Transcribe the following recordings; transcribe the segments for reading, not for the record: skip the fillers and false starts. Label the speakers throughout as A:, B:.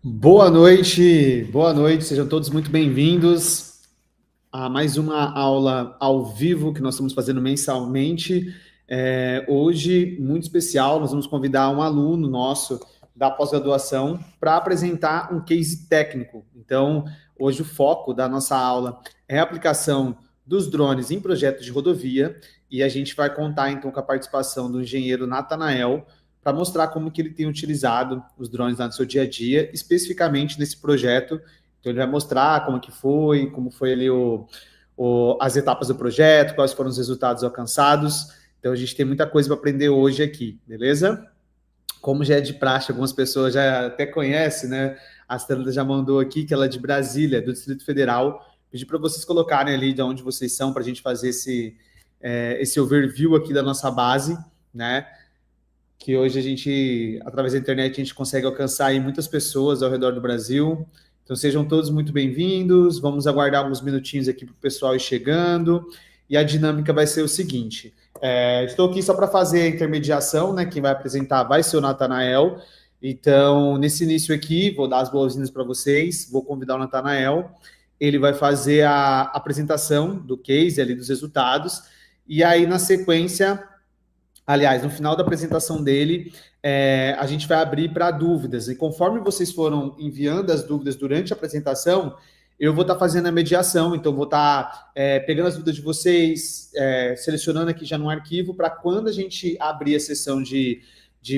A: Boa noite, sejam todos muito bem-vindos a mais uma aula ao vivo que nós estamos fazendo mensalmente. Hoje, muito especial, nós vamos convidar um aluno nosso da pós-graduação para apresentar um case técnico. Então, hoje o foco da nossa aula é a aplicação dos drones em projetos de rodovia e a gente vai contar então com a participação do engenheiro Natanael, para mostrar como que ele tem utilizado os drones lá no seu dia a dia, especificamente nesse projeto. Então ele vai mostrar como foi ali as etapas do projeto, quais foram os resultados alcançados. Então a gente tem muita coisa para aprender hoje aqui, beleza? Como já é de praxe, algumas pessoas já até conhecem, né? A Sandra já mandou aqui que ela é de Brasília, do Distrito Federal. Pedi para vocês colocarem ali de onde vocês são, para a gente fazer esse overview aqui da nossa base, né? Que hoje a gente, através da internet, a gente consegue alcançar aí muitas pessoas ao redor do Brasil. Então sejam todos muito bem-vindos. Vamos aguardar alguns minutinhos aqui para o pessoal ir chegando. E a dinâmica vai ser o seguinte: estou aqui só para fazer a intermediação, né? Quem vai apresentar vai ser o Natanael. Então, nesse início aqui, vou dar as boas-vindas para vocês, vou convidar o Natanael. Ele vai fazer a apresentação do case ali, dos resultados. E aí, na sequência, aliás, no final da apresentação dele, a gente vai abrir para dúvidas. E conforme vocês foram enviando as dúvidas durante a apresentação, eu vou estar fazendo a mediação. Então, vou estar pegando as dúvidas de vocês, selecionando aqui já no arquivo, para quando a gente abrir a sessão de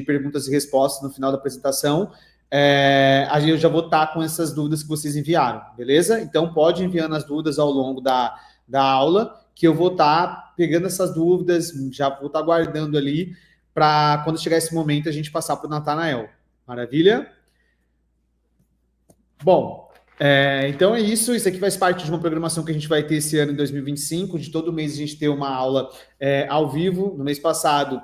A: perguntas e respostas no final da apresentação, eu já vou estar com essas dúvidas que vocês enviaram, beleza? Então, pode enviando as dúvidas ao longo da aula, que eu vou estar pegando essas dúvidas, já vou estar guardando ali, para quando chegar esse momento a gente passar para o Natanael. Maravilha? Bom, então é isso. Isso aqui faz parte de uma programação que a gente vai ter esse ano em 2025, de todo mês a gente ter uma aula ao vivo. No mês passado,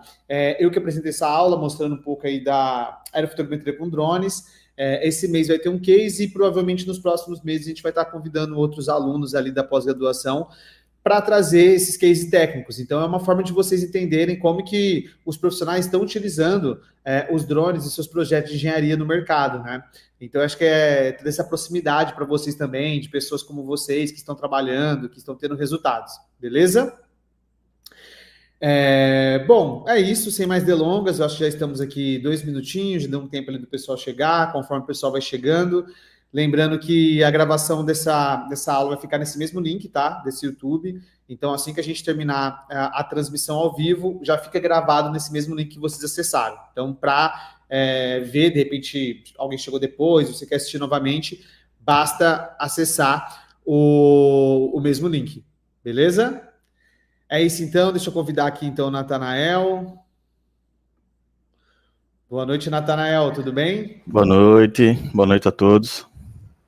A: eu que apresentei essa aula, mostrando um pouco aí da aerofotogrametria com drones. Esse mês vai ter um case e provavelmente nos próximos meses a gente vai estar convidando outros alunos ali da pós-graduação para trazer esses cases técnicos. Então, é uma forma de vocês entenderem como que os profissionais estão utilizando os drones e seus projetos de engenharia no mercado, né? Então, acho que é ter essa proximidade para vocês também, de pessoas como vocês que estão trabalhando, que estão tendo resultados, beleza? Bom, é isso, sem mais delongas, eu acho que já estamos aqui 2 minutinhos, já deu um tempo ali do pessoal chegar, conforme o pessoal vai chegando. Lembrando que a gravação dessa aula vai ficar nesse mesmo link, tá? Desse YouTube. Então, assim que a gente terminar a transmissão ao vivo, já fica gravado nesse mesmo link que vocês acessaram. Então, para ver, de repente, alguém chegou depois, você quer assistir novamente, basta acessar o mesmo link. Beleza? É isso, então. Deixa eu convidar aqui, então, o Natanael. Boa noite, Natanael. Tudo bem?
B: Boa noite a todos.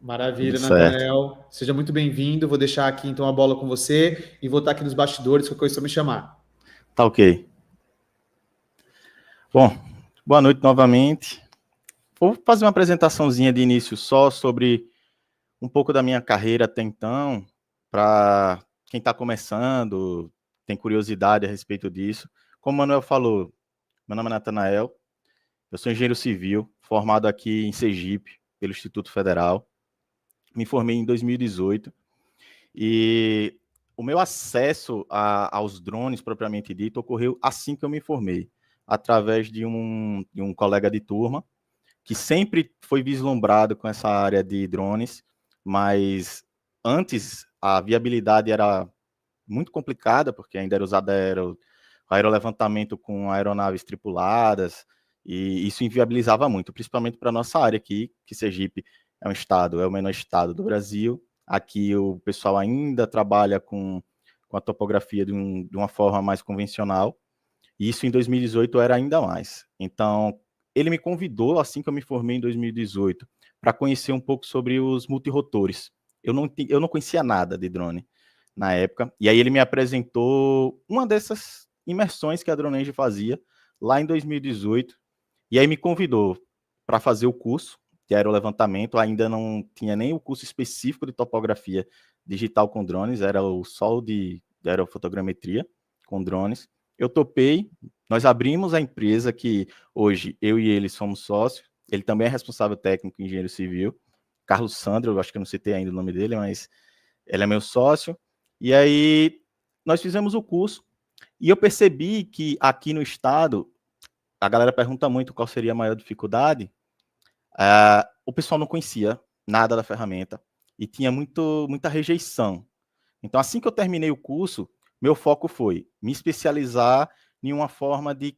A: Maravilha, Natanael. Seja muito bem-vindo. Vou deixar aqui, então, a bola com você e vou estar aqui nos bastidores, qualquer coisa é só me chamar.
B: Tá ok. Bom, boa noite novamente. Vou fazer uma apresentaçãozinha de início só sobre um pouco da minha carreira até então, para quem está começando, tem curiosidade a respeito disso. Como o Manuel falou, meu nome é Natanael, eu sou engenheiro civil, formado aqui em Sergipe, pelo Instituto Federal. Me formei em 2018 e o meu acesso aos drones, propriamente dito, ocorreu assim que eu me formei, através de um colega de turma, que sempre foi vislumbrado com essa área de drones, mas antes a viabilidade era muito complicada, porque ainda era usado aerolevantamento com aeronaves tripuladas, e isso inviabilizava muito, principalmente para a nossa área aqui, que Sergipe é um estado, é o menor estado do Brasil. Aqui o pessoal ainda trabalha com a topografia de uma forma mais convencional, e isso em 2018 era ainda mais. Então, ele me convidou, assim que eu me formei em 2018, para conhecer um pouco sobre os multirotores. Eu não conhecia nada de drone na época, e aí ele me apresentou uma dessas imersões que a Dronenge fazia lá em 2018, e aí me convidou para fazer o curso de aerolevantamento. Ainda não tinha nem o curso específico de topografia digital com drones, era só o de aerofotogrametria com drones. Eu topei, nós abrimos a empresa que hoje eu e ele somos sócios, ele também é responsável técnico em engenheiro civil, Carlos Sandro, eu acho que eu não citei ainda o nome dele, mas ele é meu sócio, e aí nós fizemos o curso, e eu percebi que aqui no estado, a galera pergunta muito qual seria a maior dificuldade, o pessoal não conhecia nada da ferramenta, e tinha muita rejeição. Então, assim que eu terminei o curso, meu foco foi me especializar em uma forma de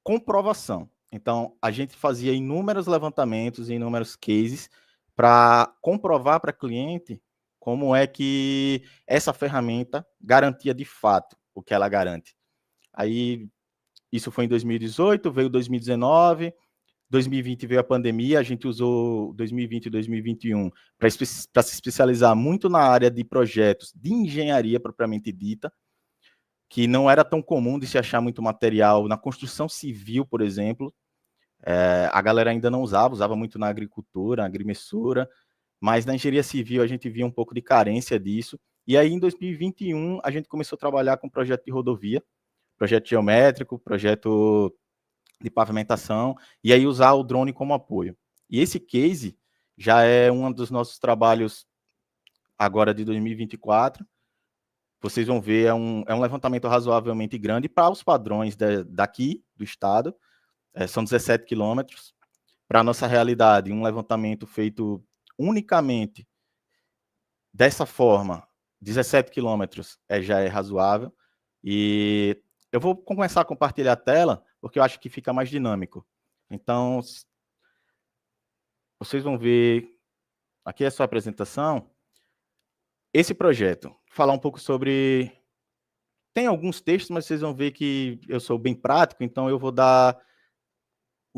B: comprovação. Então, a gente fazia inúmeros levantamentos, inúmeros cases, para comprovar para cliente como é que essa ferramenta garantia de fato o que ela garante. Aí, isso foi em 2018, veio 2019, 2020 veio a pandemia, a gente usou 2020 e 2021 para se especializar muito na área de projetos de engenharia propriamente dita, que não era tão comum de se achar muito material na construção civil, por exemplo. A galera ainda não usava muito na agricultura, na agrimensura, mas na engenharia civil a gente via um pouco de carência disso. E aí, em 2021, a gente começou a trabalhar com projeto de rodovia, projeto geométrico, projeto de pavimentação, e aí usar o drone como apoio. E esse case já é um dos nossos trabalhos agora de 2024. Vocês vão ver, é um levantamento razoavelmente grande para os padrões daqui do estado, são 17 quilômetros. Para a nossa realidade, um levantamento feito unicamente dessa forma, 17 quilômetros já é razoável. E eu vou começar a compartilhar a tela, porque eu acho que fica mais dinâmico. Então, vocês vão ver, aqui é a sua apresentação, esse projeto, falar um pouco sobre... Tem alguns textos, mas vocês vão ver que eu sou bem prático, então eu vou dar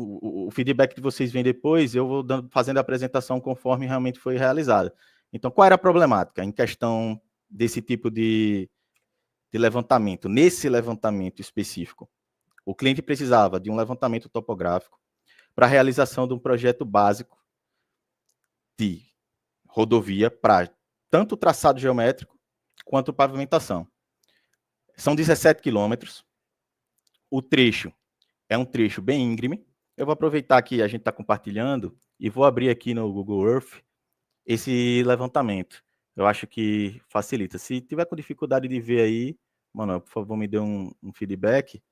B: o feedback que vocês vêm depois, eu vou fazendo a apresentação conforme realmente foi realizada. Então, qual era a problemática em questão desse tipo de levantamento? Nesse levantamento específico, o cliente precisava de um levantamento topográfico para a realização de um projeto básico de rodovia para tanto traçado geométrico quanto pavimentação. São 17 quilômetros. O trecho é um trecho bem íngreme. Eu vou aproveitar que a gente está compartilhando e vou abrir aqui no Google Earth esse levantamento. Eu acho que facilita. Se tiver com dificuldade de ver aí, mano, por favor, me dê um feedback,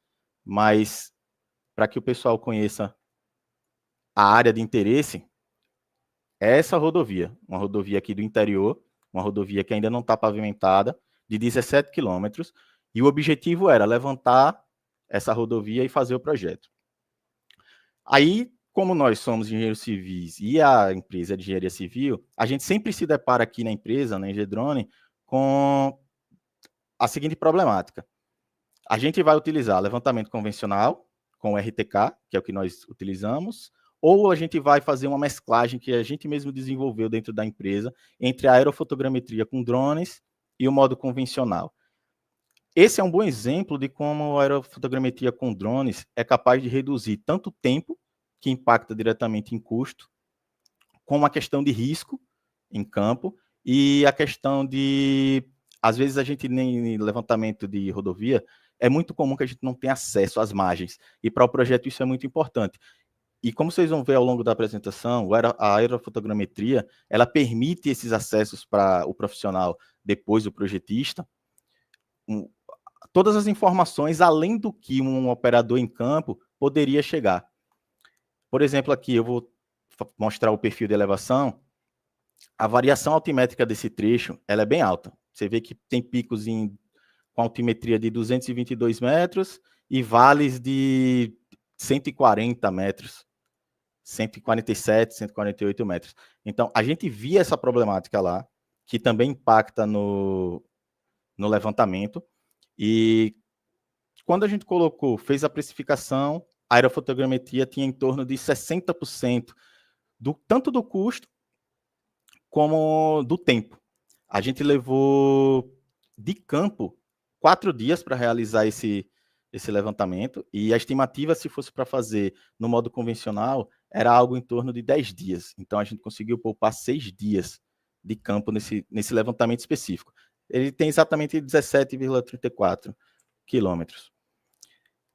B: mas para que o pessoal conheça a área de interesse, é essa rodovia, uma rodovia aqui do interior, uma rodovia que ainda não está pavimentada, de 17 quilômetros, e o objetivo era levantar essa rodovia e fazer o projeto. Aí, como nós somos engenheiros civis e a empresa é de engenharia civil, a gente sempre se depara aqui na empresa, na Engedrone, com a seguinte problemática. A gente vai utilizar levantamento convencional, com o RTK, que é o que nós utilizamos, ou a gente vai fazer uma mesclagem que a gente mesmo desenvolveu dentro da empresa, entre a aerofotogrametria com drones e o modo convencional. Esse é um bom exemplo de como a aerofotogrametria com drones é capaz de reduzir tanto o tempo, que impacta diretamente em custo, como a questão de risco em campo e a questão de, às vezes a gente nem levantamento de rodovia, é muito comum que a gente não tenha acesso às margens, e para o projeto isso é muito importante. E como vocês vão ver ao longo da apresentação, a aerofotogrametria, ela permite esses acessos para o profissional, depois o projetista, todas as informações, além do que um operador em campo poderia chegar. Por exemplo, aqui eu vou mostrar o perfil de elevação. A variação altimétrica desse trecho ela é bem alta. Você vê que tem picos com altimetria de 222 metros e vales de 140 metros, 147, 148 metros. Então, a gente via essa problemática lá, que também impacta no levantamento. E quando a gente fez a precificação, a aerofotogrametria tinha em torno de 60% tanto do custo como do tempo. A gente levou de campo 4 dias para realizar esse levantamento, e a estimativa, se fosse para fazer no modo convencional, era algo em torno de 10 dias. Então, a gente conseguiu poupar 6 dias de campo nesse levantamento específico. Ele tem exatamente 17,34 quilômetros.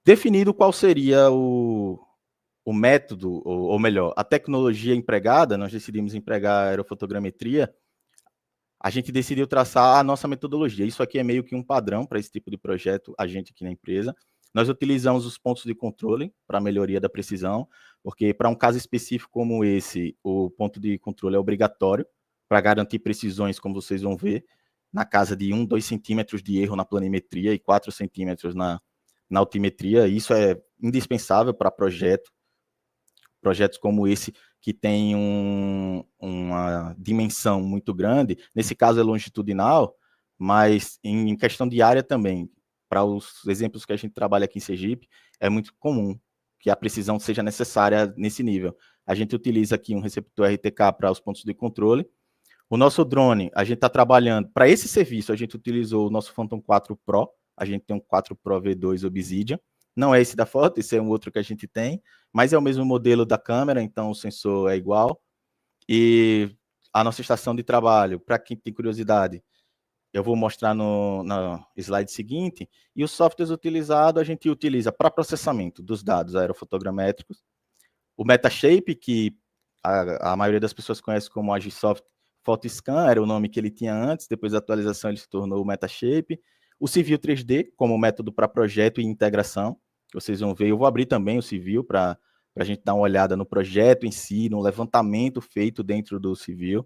B: Definido qual seria o método, ou melhor, a tecnologia empregada, nós decidimos empregar a aerofotogrametria, a gente decidiu traçar a nossa metodologia. Isso aqui é meio que um padrão para esse tipo de projeto, a gente aqui na empresa. Nós utilizamos os pontos de controle para melhoria da precisão, porque para um caso específico como esse, o ponto de controle é obrigatório para garantir precisões, como vocês vão ver, na casa de 1, 2 centímetros de erro na planimetria e 4 centímetros na altimetria. Isso é indispensável para projetos como esse, que tem uma dimensão muito grande. Nesse caso é longitudinal, mas em questão de área também. Para os exemplos que a gente trabalha aqui em Sergipe, é muito comum que a precisão seja necessária nesse nível. A gente utiliza aqui um receptor RTK para os pontos de controle. O nosso drone, a gente está trabalhando, para esse serviço, a gente utilizou o nosso Phantom 4 Pro, a gente tem um 4 Pro V2 Obsidian, não é esse da foto, esse é um outro que a gente tem, mas é o mesmo modelo da câmera, então o sensor é igual. E a nossa estação de trabalho, para quem tem curiosidade, eu vou mostrar no slide seguinte, e os softwares utilizados a gente utiliza para processamento dos dados aerofotogramétricos, o Metashape, que a maioria das pessoas conhece como Agisoft PhotoScan, era o nome que ele tinha antes, depois da atualização ele se tornou o Metashape, o Civil 3D como método para projeto e integração, vocês vão ver, eu vou abrir também o Civil para a gente dar uma olhada no projeto em si, no levantamento feito dentro do Civil.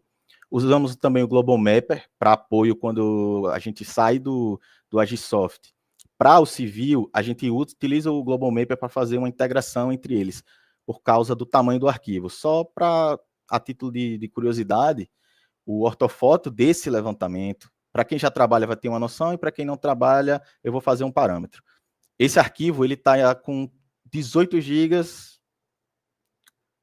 B: Usamos também o Global Mapper para apoio quando a gente sai do Agisoft. Para o Civil, a gente utiliza o Global Mapper para fazer uma integração entre eles, por causa do tamanho do arquivo. Só para, a título de curiosidade, o ortofoto desse levantamento, para quem já trabalha vai ter uma noção, e para quem não trabalha, eu vou fazer um parâmetro. Esse arquivo, ele está com 18 GB,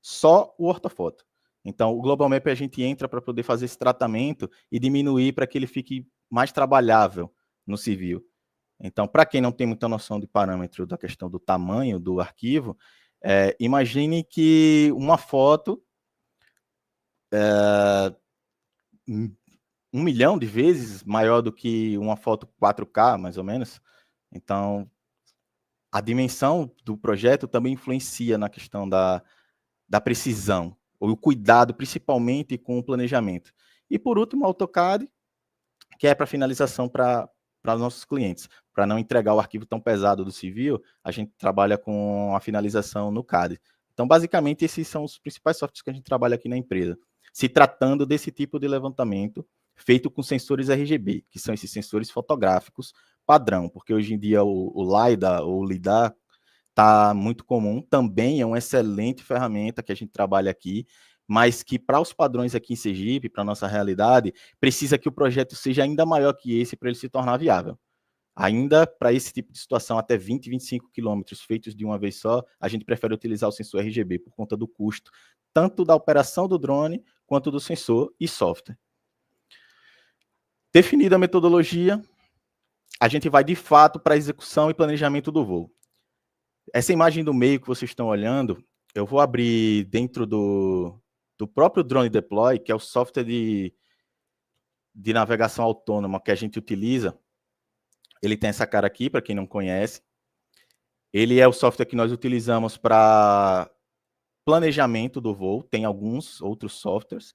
B: só o ortofoto. Então, o Global Map a gente entra para poder fazer esse tratamento e diminuir para que ele fique mais trabalhável no civil. Então, para quem não tem muita noção de parâmetro da questão do tamanho do arquivo, imagine que uma foto 1 milhão de vezes maior do que uma foto 4K, mais ou menos. Então, a dimensão do projeto também influencia na questão da precisão, ou o cuidado, principalmente com o planejamento. E, por último, o AutoCAD, que é para finalização para os nossos clientes. Para não entregar o arquivo tão pesado do civil, a gente trabalha com a finalização no CAD. Então, basicamente, esses são os principais softwares que a gente trabalha aqui na empresa, se tratando desse tipo de levantamento feito com sensores RGB, que são esses sensores fotográficos padrão, porque hoje em dia o LiDAR ou LiDAR está muito comum, também é uma excelente ferramenta que a gente trabalha aqui, mas que para os padrões aqui em Sergipe, para a nossa realidade, precisa que o projeto seja ainda maior que esse para ele se tornar viável. Ainda para esse tipo de situação, até 20, 25 quilômetros feitos de uma vez só, a gente prefere utilizar o sensor RGB por conta do custo, tanto da operação do drone, quanto do sensor e software. Definida a metodologia, a gente vai de fato para a execução e planejamento do voo. Essa imagem do meio que vocês estão olhando, eu vou abrir dentro do próprio Drone Deploy, que é o software de navegação autônoma que a gente utiliza. Ele tem essa cara aqui, para quem não conhece. Ele é o software que nós utilizamos para planejamento do voo. Tem alguns outros softwares,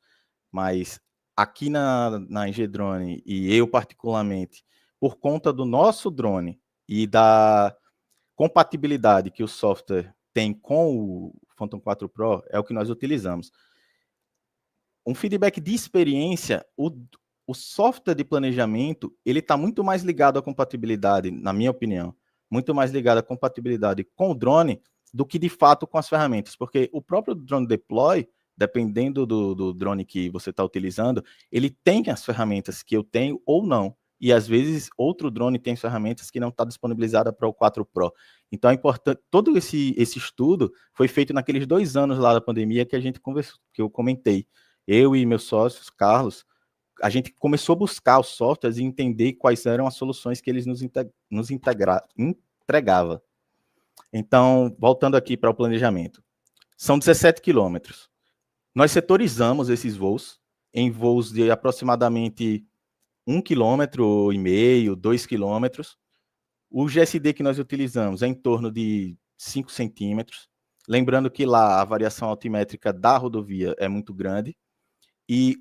B: mas aqui na NG Drone, e eu particularmente, por conta do nosso drone e da compatibilidade que o software tem com o Phantom 4 Pro, é o que nós utilizamos. Um feedback de experiência, o software de planejamento, ele está muito mais ligado à compatibilidade, na minha opinião, muito mais ligado à compatibilidade com o drone do que, de fato, com as ferramentas, porque o próprio Drone Deploy, dependendo do drone que você está utilizando, ele tem as ferramentas que eu tenho ou não, e às vezes outro drone tem ferramentas que não está disponibilizada para o 4 Pro. Então é importante, todo esse estudo foi feito naqueles 2 anos lá da pandemia que a gente conversou, que eu comentei. Eu e meus sócios, Carlos, a gente começou a buscar os softwares e entender quais eram as soluções que eles nos entregavam. Então, voltando aqui para o planejamento. São 17 quilômetros. Nós setorizamos esses voos em voos de aproximadamente 1,5 km, 2 quilômetros. O GSD que nós utilizamos é em torno de 5 centímetros. Lembrando que lá a variação altimétrica da rodovia é muito grande e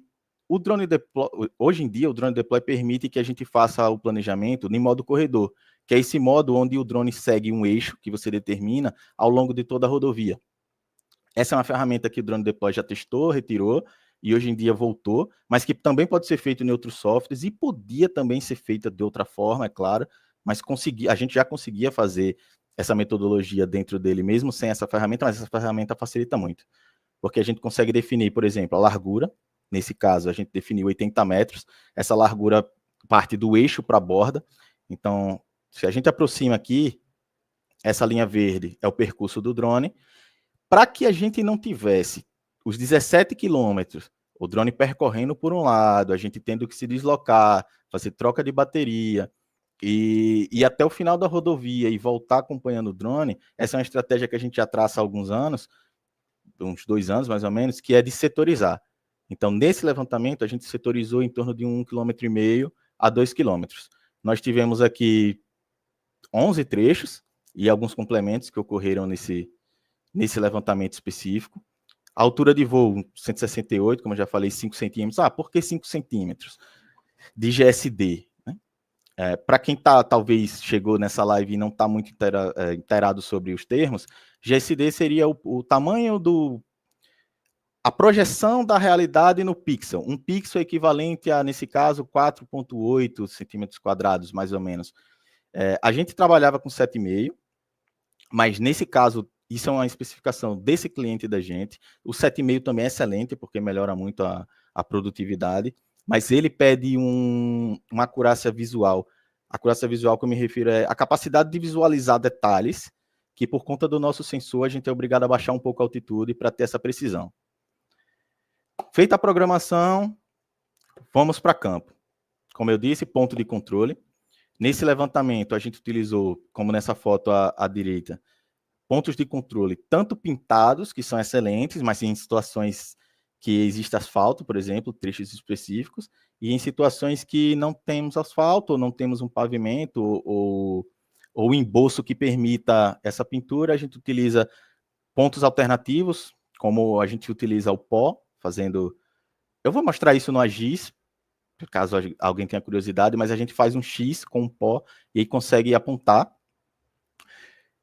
B: o drone deploy, hoje em dia o drone deploy permite que a gente faça o planejamento em modo corredor, que é esse modo onde o drone segue um eixo que você determina ao longo de toda a rodovia. Essa é uma ferramenta que o drone deploy já testou, retirou e hoje em dia voltou, mas que também pode ser feito em outros softwares e podia também ser feita de outra forma, é claro, mas a gente já conseguia fazer essa metodologia dentro dele mesmo sem essa ferramenta, mas essa ferramenta facilita muito, porque a gente consegue definir, por exemplo, a largura. Nesse caso, a gente definiu 80 metros, essa largura parte do eixo para a borda. Então, se a gente aproxima aqui, essa linha verde é o percurso do drone, para que a gente não tivesse os 17 quilômetros, o drone percorrendo por um lado, a gente tendo que se deslocar, fazer troca de bateria, e até o final da rodovia e voltar acompanhando o drone, essa é uma estratégia que a gente já traça há alguns anos, uns 2 anos mais ou menos, que é de setorizar. Então, nesse levantamento, a gente setorizou em torno de 1,5 km a 2 km. Nós tivemos aqui 11 trechos e alguns complementos que ocorreram nesse levantamento específico. A altura de voo, 168, como eu já falei, 5 centímetros. Por que 5 centímetros? De GSD. Né? Para quem talvez chegou nessa live e não está muito inteirado sobre os termos, GSD seria o tamanho a projeção da realidade no pixel. Um pixel é equivalente a, nesse caso, 4,8 centímetros quadrados, mais ou menos. A gente trabalhava com 7,5, mas nesse caso, isso é uma especificação desse cliente da gente. O 7,5 também é excelente, porque melhora muito a produtividade, mas ele pede uma acurácia visual. A acurácia visual que eu me refiro é a capacidade de visualizar detalhes, que por conta do nosso sensor, a gente é obrigado a baixar um pouco a altitude para ter essa precisão. Feita a programação, vamos para campo. Como eu disse, ponto de controle. Nesse levantamento, a gente utilizou, como nessa foto à direita, pontos de controle tanto pintados, que são excelentes, mas em situações que existe asfalto, por exemplo, trechos específicos, e em situações que não temos asfalto, ou não temos um pavimento, ou emboço que permita essa pintura, a gente utiliza pontos alternativos, como a gente utiliza o pó, fazendo... Eu vou mostrar isso no AGIS, caso alguém tenha curiosidade, mas a gente faz um X com o pó e aí consegue apontar.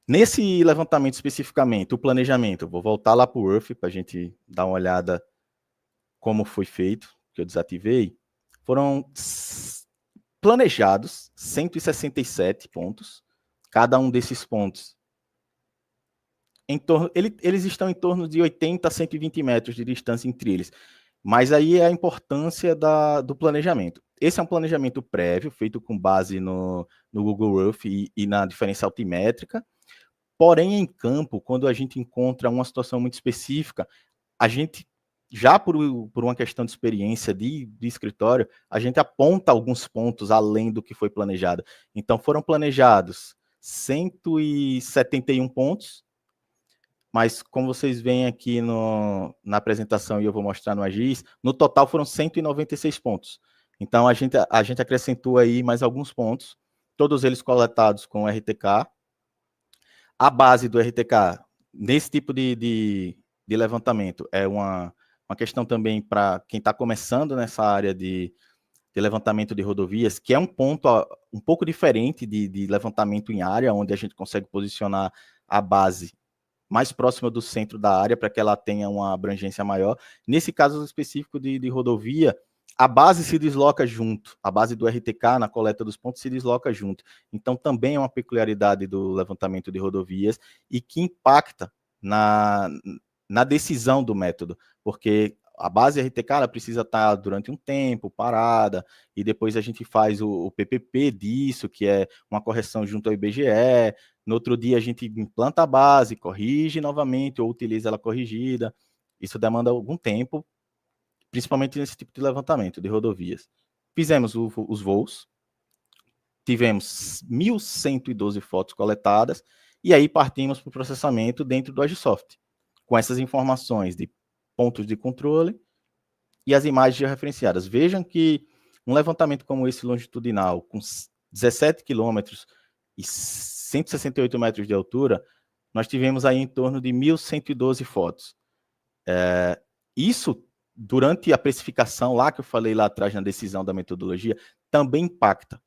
B: Nesse levantamento especificamente, o planejamento, vou voltar lá para o Earth para a gente dar uma olhada como foi feito, que eu desativei. Foram planejados 167 pontos, cada um desses pontos eles estão em torno de 80 a 120 metros de distância entre eles. Mas aí é a importância do planejamento. Esse é um planejamento prévio, feito com base no Google Earth e na diferença altimétrica. Porém, em campo, quando a gente encontra uma situação muito específica, a gente, já por uma questão de experiência de escritório, a gente aponta alguns pontos além do que foi planejado. Então, foram planejados 171 pontos, mas como vocês veem aqui na apresentação e eu vou mostrar no AGIS, no total foram 196 pontos. Então, a gente acrescentou aí mais alguns pontos, todos eles coletados com RTK. A base do RTK, nesse tipo de levantamento, é uma questão também para quem está começando nessa área de levantamento de rodovias, que é um ponto um pouco diferente de levantamento em área, onde a gente consegue posicionar a base mais próxima do centro da área, para que ela tenha uma abrangência maior. Nesse caso específico de rodovia, a base se desloca junto, a base do RTK na coleta dos pontos se desloca junto. Então, também é uma peculiaridade do levantamento de rodovias e que impacta na decisão do método, porque a base RTK ela precisa estar durante um tempo parada, e depois a gente faz o PPP disso, que é uma correção junto ao IBGE. No outro dia a gente implanta a base, corrige novamente ou utiliza ela corrigida. Isso demanda algum tempo, principalmente nesse tipo de levantamento de rodovias. Fizemos os voos, tivemos 1.112 fotos coletadas, e aí partimos para o processamento dentro do Agisoft, com essas informações de pontos de controle e as imagens georreferenciadas. Vejam que um levantamento como esse longitudinal, com 17 quilômetros e 168 metros de altura, nós tivemos aí em torno de 1.112 fotos. Isso, durante a precificação lá, que eu falei lá atrás na decisão da metodologia, também impacta.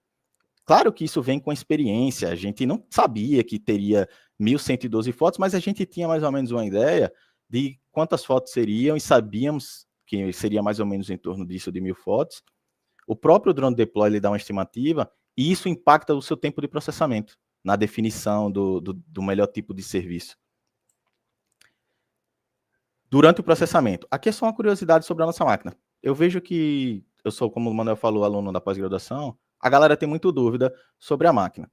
B: Claro que isso vem com experiência, a gente não sabia que teria 1.112 fotos, mas a gente tinha mais ou menos uma ideia de quantas fotos seriam e sabíamos que seria mais ou menos em torno disso de 1.000 fotos. O próprio Drone Deploy ele dá uma estimativa e isso impacta o seu tempo de processamento na definição do melhor tipo de serviço. Durante o processamento, aqui é só uma curiosidade sobre a nossa máquina. Eu vejo que, eu sou, como o Manuel falou, aluno da pós-graduação, a galera tem muita dúvida sobre a máquina.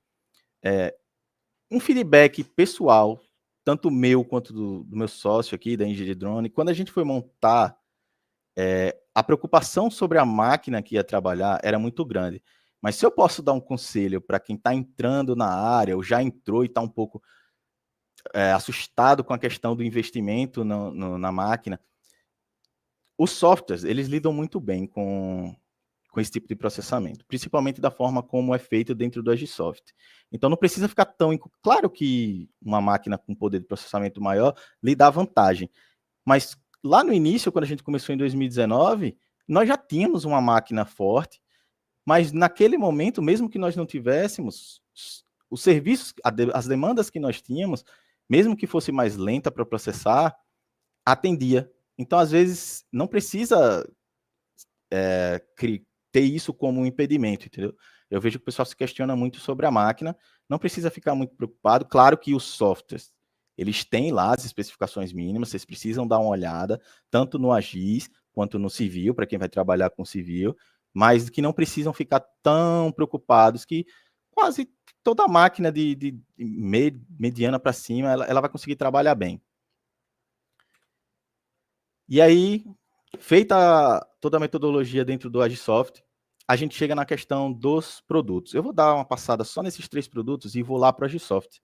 B: Um feedback pessoal, tanto meu quanto do meu sócio aqui, da Engie Drone, quando a gente foi montar, a preocupação sobre a máquina que ia trabalhar era muito grande. Mas se eu posso dar um conselho para quem está entrando na área, ou já entrou e está um pouco assustado com a questão do investimento na máquina, os softwares, eles lidam muito bem com esse tipo de processamento, principalmente da forma como é feito dentro do Agisoft. Então não precisa ficar tão... Claro que uma máquina com poder de processamento maior lhe dá vantagem, mas lá no início, quando a gente começou em 2019, nós já tínhamos uma máquina forte, mas naquele momento, mesmo que nós não tivéssemos, os serviços, as demandas que nós tínhamos, mesmo que fosse mais lenta para processar, atendia. Então, às vezes, não precisa ter isso como um impedimento, entendeu? Eu vejo que o pessoal se questiona muito sobre a máquina, não precisa ficar muito preocupado. Claro que os softwares, eles têm lá as especificações mínimas, vocês precisam dar uma olhada, tanto no AGIS quanto no civil, para quem vai trabalhar com civil, mas que não precisam ficar tão preocupados, que quase toda máquina de mediana para cima, ela vai conseguir trabalhar bem. E aí, feita toda a metodologia dentro do Agisoft, a gente chega na questão dos produtos. Eu vou dar uma passada só nesses 3 produtos e vou lá para o Agisoft,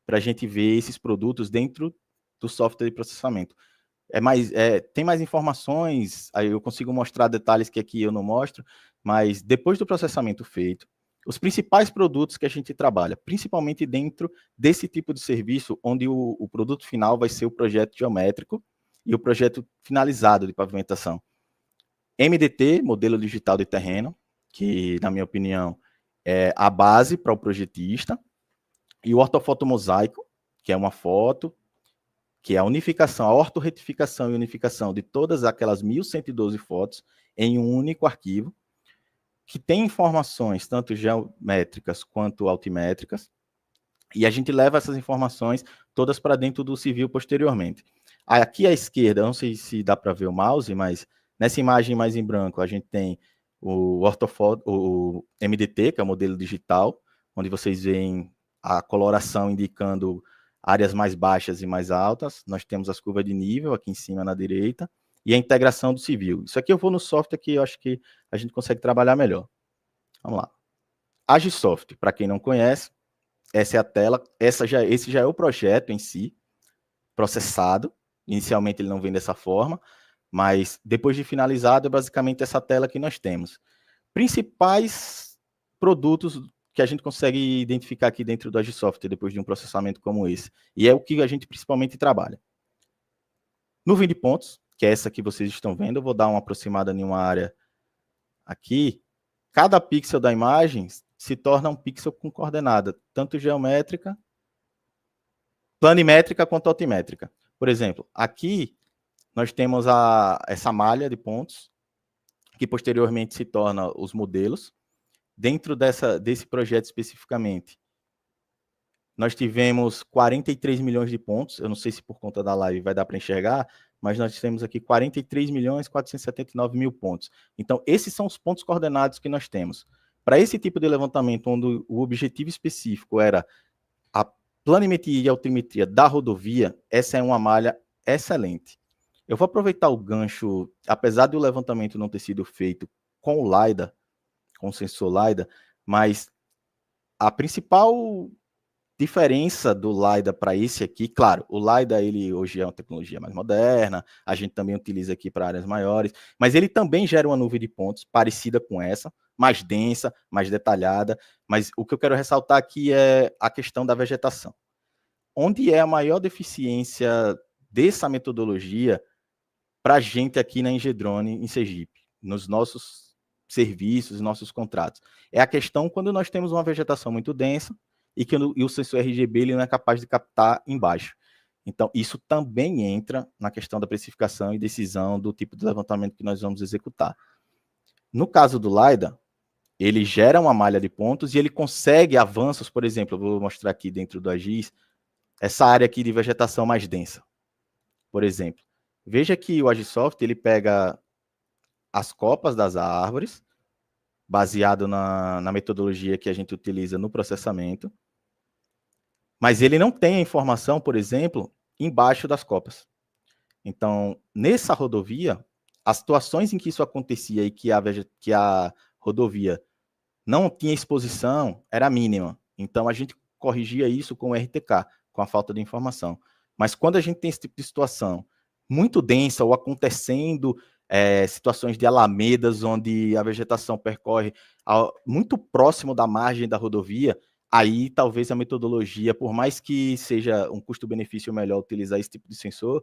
B: para a gente ver esses produtos dentro do software de processamento. Tem mais informações, aí eu consigo mostrar detalhes que aqui eu não mostro, mas depois do processamento feito, os principais produtos que a gente trabalha, principalmente dentro desse tipo de serviço, onde o produto final vai ser o projeto geométrico e o projeto finalizado de pavimentação. MDT, modelo digital de terreno, que, na minha opinião, é a base para o projetista, e o ortofotomosaico, que é uma foto, que é a unificação, a ortorretificação e unificação de todas aquelas 1.112 fotos em um único arquivo, que tem informações tanto geométricas quanto altimétricas, e a gente leva essas informações todas para dentro do civil posteriormente. Aqui à esquerda, não sei se dá para ver o mouse, mas nessa imagem mais em branco, a gente tem o MDT, que é o modelo digital, onde vocês veem a coloração indicando áreas mais baixas e mais altas. Nós temos as curvas de nível aqui em cima na direita, e a integração do civil. Isso aqui eu vou no software que eu acho que a gente consegue trabalhar melhor. Vamos lá. Agisoft, para quem não conhece, essa é a tela, esse já é o projeto em si, processado. Inicialmente ele não vem dessa forma, mas depois de finalizado é basicamente essa tela que nós temos. Principais produtos que a gente consegue identificar aqui dentro do Agisoft depois de um processamento como esse. E é o que a gente principalmente trabalha. Nuvem de pontos, que é essa que vocês estão vendo. Eu vou dar uma aproximada em uma área aqui. Cada pixel da imagem se torna um pixel com coordenada, tanto geométrica, planimétrica quanto altimétrica. Por exemplo, aqui nós temos essa malha de pontos, que posteriormente se torna os modelos. Dentro desse projeto especificamente, nós tivemos 43 milhões de pontos. Eu não sei se por conta da live vai dar para enxergar, mas nós temos aqui 43.479.000 pontos. Então, esses são os pontos coordenados que nós temos. Para esse tipo de levantamento, onde o objetivo específico era a planimetria e altimetria da rodovia, essa é uma malha excelente. Eu vou aproveitar o gancho, apesar do levantamento não ter sido feito com o LiDAR, com o sensor LiDAR, mas a principal diferença do LiDAR para esse aqui, claro, o LiDAR ele hoje é uma tecnologia mais moderna, a gente também utiliza aqui para áreas maiores, mas ele também gera uma nuvem de pontos parecida com essa, mais densa, mais detalhada, mas o que eu quero ressaltar aqui é a questão da vegetação. onde é a maior deficiência dessa metodologia para a gente aqui na Engedrone, em Sergipe, nos nossos serviços, nossos contratos? É a questão quando nós temos uma vegetação muito densa e que o sensor RGB ele não é capaz de captar embaixo. Então, isso também entra na questão da precificação e decisão do tipo de levantamento que nós vamos executar. No caso do LiDAR, ele gera uma malha de pontos e ele consegue avanços, por exemplo, eu vou mostrar aqui dentro do AGIS, essa área aqui de vegetação mais densa, por exemplo. Veja que o Agisoft, ele pega as copas das árvores, baseado na metodologia que a gente utiliza no processamento, mas ele não tem a informação, por exemplo, embaixo das copas. Então, nessa rodovia, as situações em que isso acontecia e que a rodovia não tinha exposição era mínima. Então, a gente corrigia isso com o RTK, com a falta de informação. Mas quando a gente tem esse tipo de situação muito densa ou acontecendo situações de alamedas, onde a vegetação percorre muito próximo da margem da rodovia, aí talvez a metodologia, por mais que seja um custo-benefício melhor utilizar esse tipo de sensor,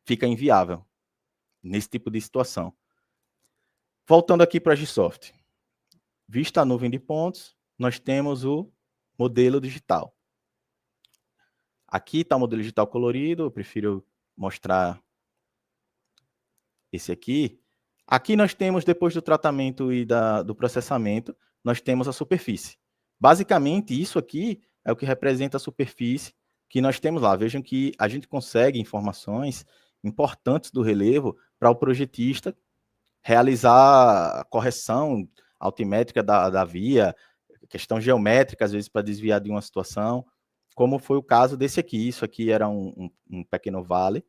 B: fica inviável nesse tipo de situação. Voltando aqui para a Agisoft. Vista a nuvem de pontos, nós temos o modelo digital. Aqui está o modelo digital colorido, eu prefiro mostrar esse aqui. Aqui nós temos, depois do tratamento e do processamento, nós temos a superfície. Basicamente, isso aqui é o que representa a superfície que nós temos lá. Vejam que a gente consegue informações importantes do relevo para o projetista realizar a correção altimétrica da via, questão geométrica, às vezes, para desviar de uma situação, como foi o caso desse aqui. Isso aqui era um pequeno vale,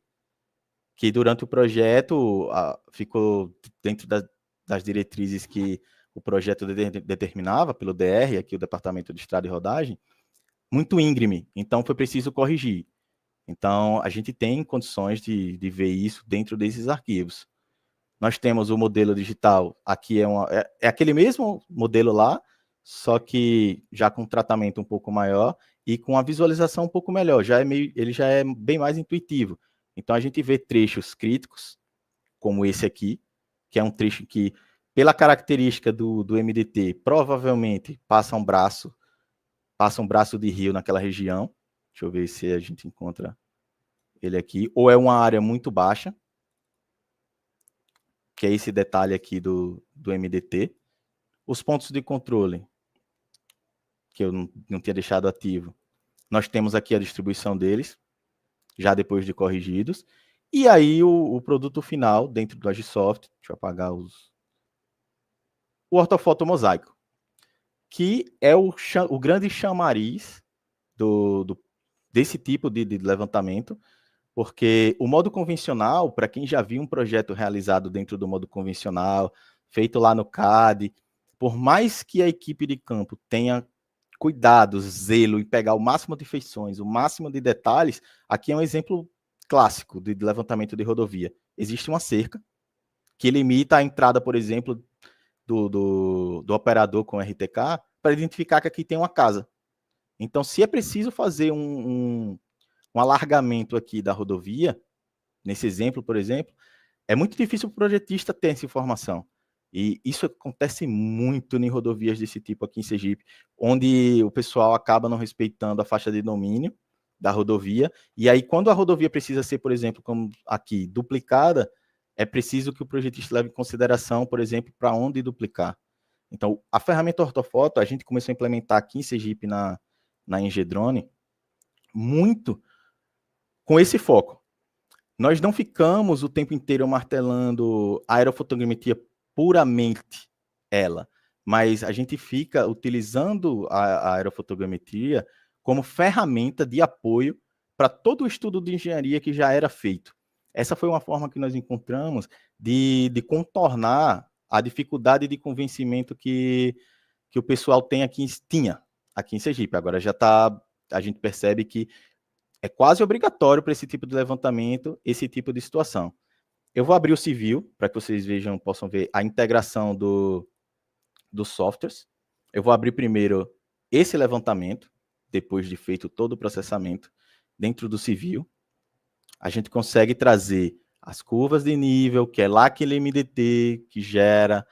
B: que durante o projeto ficou dentro das diretrizes que o projeto determinava pelo DR, aqui o Departamento de Estrada e Rodagem, muito íngreme, então foi preciso corrigir. Então, a gente tem condições de ver isso dentro desses arquivos. Nós temos o modelo digital, aqui é aquele mesmo modelo lá, só que já com um tratamento um pouco maior e com a visualização um pouco melhor, ele já é bem mais intuitivo. Então a gente vê trechos críticos, como esse aqui, que é um trecho que, pela característica do MDT, provavelmente passa um braço de rio naquela região. Deixa eu ver se a gente encontra ele aqui. Ou é uma área muito baixa, que é esse detalhe aqui do MDT. Os pontos de controle, que eu não tinha deixado ativo, nós temos aqui a distribuição deles, já depois de corrigidos. E aí o produto final, dentro do Agisoft, deixa eu apagar o ortofoto mosaico, que é o grande chamariz desse tipo de levantamento, porque o modo convencional, para quem já viu um projeto realizado dentro do modo convencional, feito lá no CAD, por mais que a equipe de campo tenha cuidado, zelo em pegar o máximo de feições, o máximo de detalhes, aqui é um exemplo clássico de levantamento de rodovia. Existe uma cerca que limita a entrada, por exemplo, do operador com RTK para identificar que aqui tem uma casa. Então, se é preciso fazer um alargamento aqui da rodovia, nesse exemplo, por exemplo, é muito difícil o projetista ter essa informação. E isso acontece muito em rodovias desse tipo aqui em Sergipe, onde o pessoal acaba não respeitando a faixa de domínio da rodovia, e aí quando a rodovia precisa ser, por exemplo, como aqui, duplicada, é preciso que o projetista leve em consideração, por exemplo, para onde duplicar. Então, a ferramenta ortofoto, a gente começou a implementar aqui em Sergipe, na Engedrone, muito com esse foco. Nós não ficamos o tempo inteiro martelando a aerofotogrametria puramente ela, mas a gente fica utilizando a aerofotogrametria como ferramenta de apoio para todo o estudo de engenharia que já era feito. Essa foi uma forma que nós encontramos de contornar a dificuldade de convencimento que o pessoal tinha aqui em Sergipe. Agora já está, a gente percebe que é quase obrigatório para esse tipo de levantamento, esse tipo de situação. Eu vou abrir o civil, para que vocês possam ver a integração dos softwares. Eu vou abrir primeiro esse levantamento, depois de feito todo o processamento. dentro do civil. A gente consegue trazer as curvas de nível, que é lá aquele MDT que gera.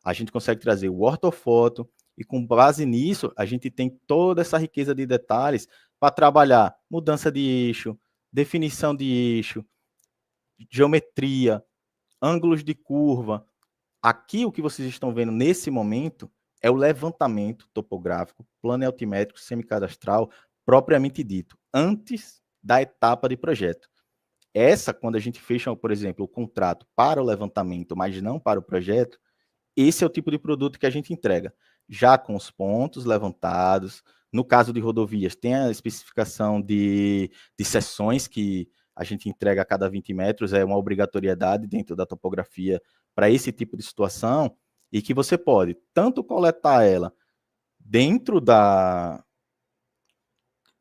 B: A gente consegue trazer o ortofoto, e com base nisso, a gente tem toda essa riqueza de detalhes para trabalhar mudança de eixo, definição de eixo, geometria, ângulos de curva. Aqui, o que vocês estão vendo nesse momento é o levantamento topográfico, plano altimétrico, semicadastral, propriamente dito, antes da etapa de projeto. Essa, quando a gente fecha, por exemplo, o contrato para o levantamento, mas não para o projeto, esse é o tipo de produto que a gente entrega, já com os pontos levantados. No caso de rodovias, tem a especificação de seções que a gente entrega a cada 20 metros, é uma obrigatoriedade dentro da topografia para esse tipo de situação, e que você pode tanto coletar ela dentro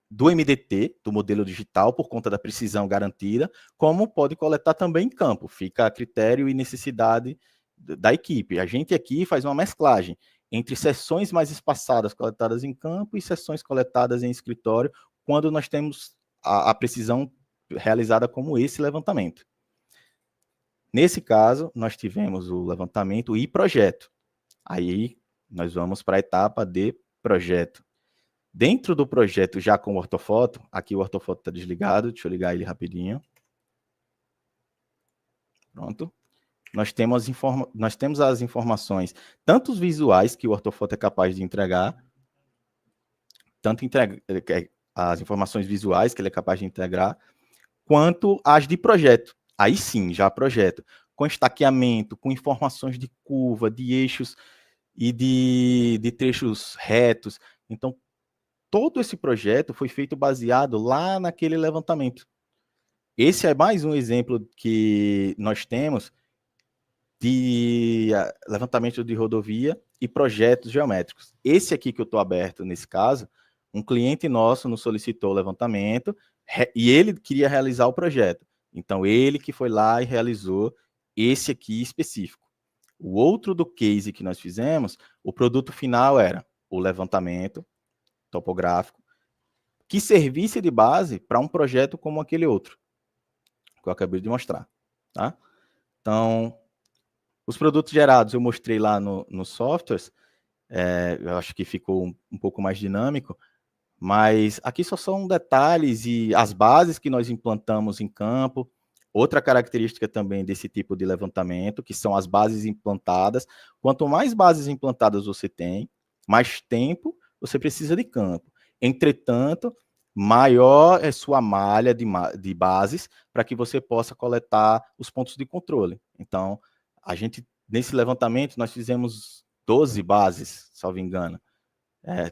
B: do MDT, do modelo digital, por conta da precisão garantida, como pode coletar também em campo. Fica a critério e necessidade da equipe. A gente aqui faz uma mesclagem entre sessões mais espaçadas coletadas em campo e sessões coletadas em escritório, quando nós temos a precisão realizada como esse levantamento. Nesse caso, nós tivemos o levantamento e projeto. Aí, nós vamos para a etapa de projeto. Dentro do projeto, já com o ortofoto, aqui o ortofoto está desligado, deixa eu ligar ele rapidinho. Pronto. Nós temos as informações, tanto os visuais, que o ortofoto é capaz de entregar, as informações visuais que ele é capaz de integrar, quanto as de projeto. Aí sim, já projeto, com estaqueamento, com informações de curva, de eixos e de trechos retos. Então, todo esse projeto foi feito baseado lá naquele levantamento. Esse é mais um exemplo que nós temos de levantamento de rodovia e projetos geométricos. Esse aqui que eu estou aberto, nesse caso, um cliente nosso nos solicitou o levantamento e ele queria realizar o projeto. Então, ele que foi lá e realizou esse aqui específico. O outro do case que nós fizemos, o produto final era o levantamento topográfico, que servisse de base para um projeto como aquele outro, que eu acabei de mostrar. Tá? Então, os produtos gerados eu mostrei lá no softwares, eu acho que ficou um pouco mais dinâmico, mas aqui só são detalhes e as bases que nós implantamos em campo. Outra característica também desse tipo de levantamento, que são as bases implantadas. Quanto mais bases implantadas você tem, mais tempo você precisa de campo. Entretanto, maior é sua malha de bases para que você possa coletar os pontos de controle. Então, a gente, nesse levantamento, nós fizemos 12 bases, salvo engano.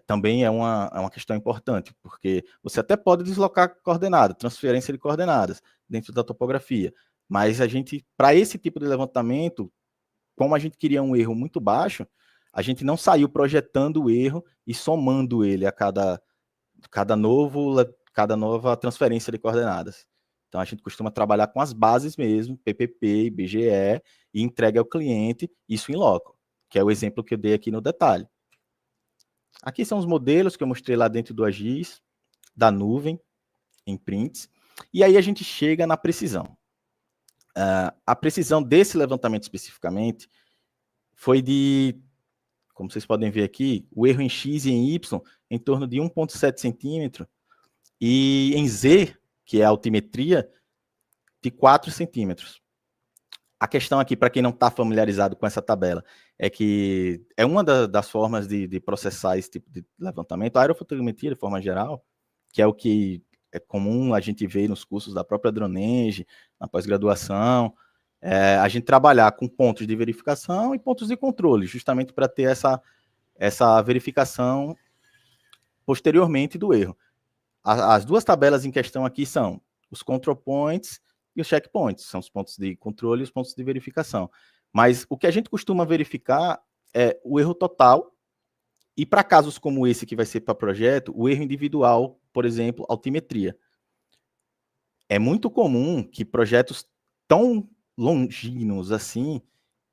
B: Também é uma questão importante, porque você até pode deslocar coordenada, transferência de coordenadas dentro da topografia, mas a gente, para esse tipo de levantamento, como a gente queria um erro muito baixo, a gente não saiu projetando o erro e somando ele a cada nova transferência de coordenadas. Então, a gente costuma trabalhar com as bases mesmo, PPP, BGE, e entrega ao cliente isso em loco, que é o exemplo que eu dei aqui no detalhe. Aqui são os modelos que eu mostrei lá dentro do AGIS, da nuvem, em prints. E aí a gente chega na precisão. A precisão desse levantamento especificamente foi de, como vocês podem ver aqui, o erro em X e em Y em torno de 1,7 centímetro e em Z, que é a altimetria, de 4 centímetros. A questão aqui, para quem não está familiarizado com essa tabela, é que é uma das formas de processar esse tipo de levantamento, a aerofotogrametria, de forma geral, que é o que é comum a gente ver nos cursos da própria Dronenge, na pós-graduação, a gente trabalhar com pontos de verificação e pontos de controle, justamente para ter essa verificação posteriormente do erro. As duas tabelas em questão aqui são os control points e os checkpoints, são os pontos de controle e os pontos de verificação. Mas o que a gente costuma verificar é o erro total, e para casos como esse que vai ser para projeto, o erro individual, por exemplo, altimetria. É muito comum que projetos tão longínquos assim,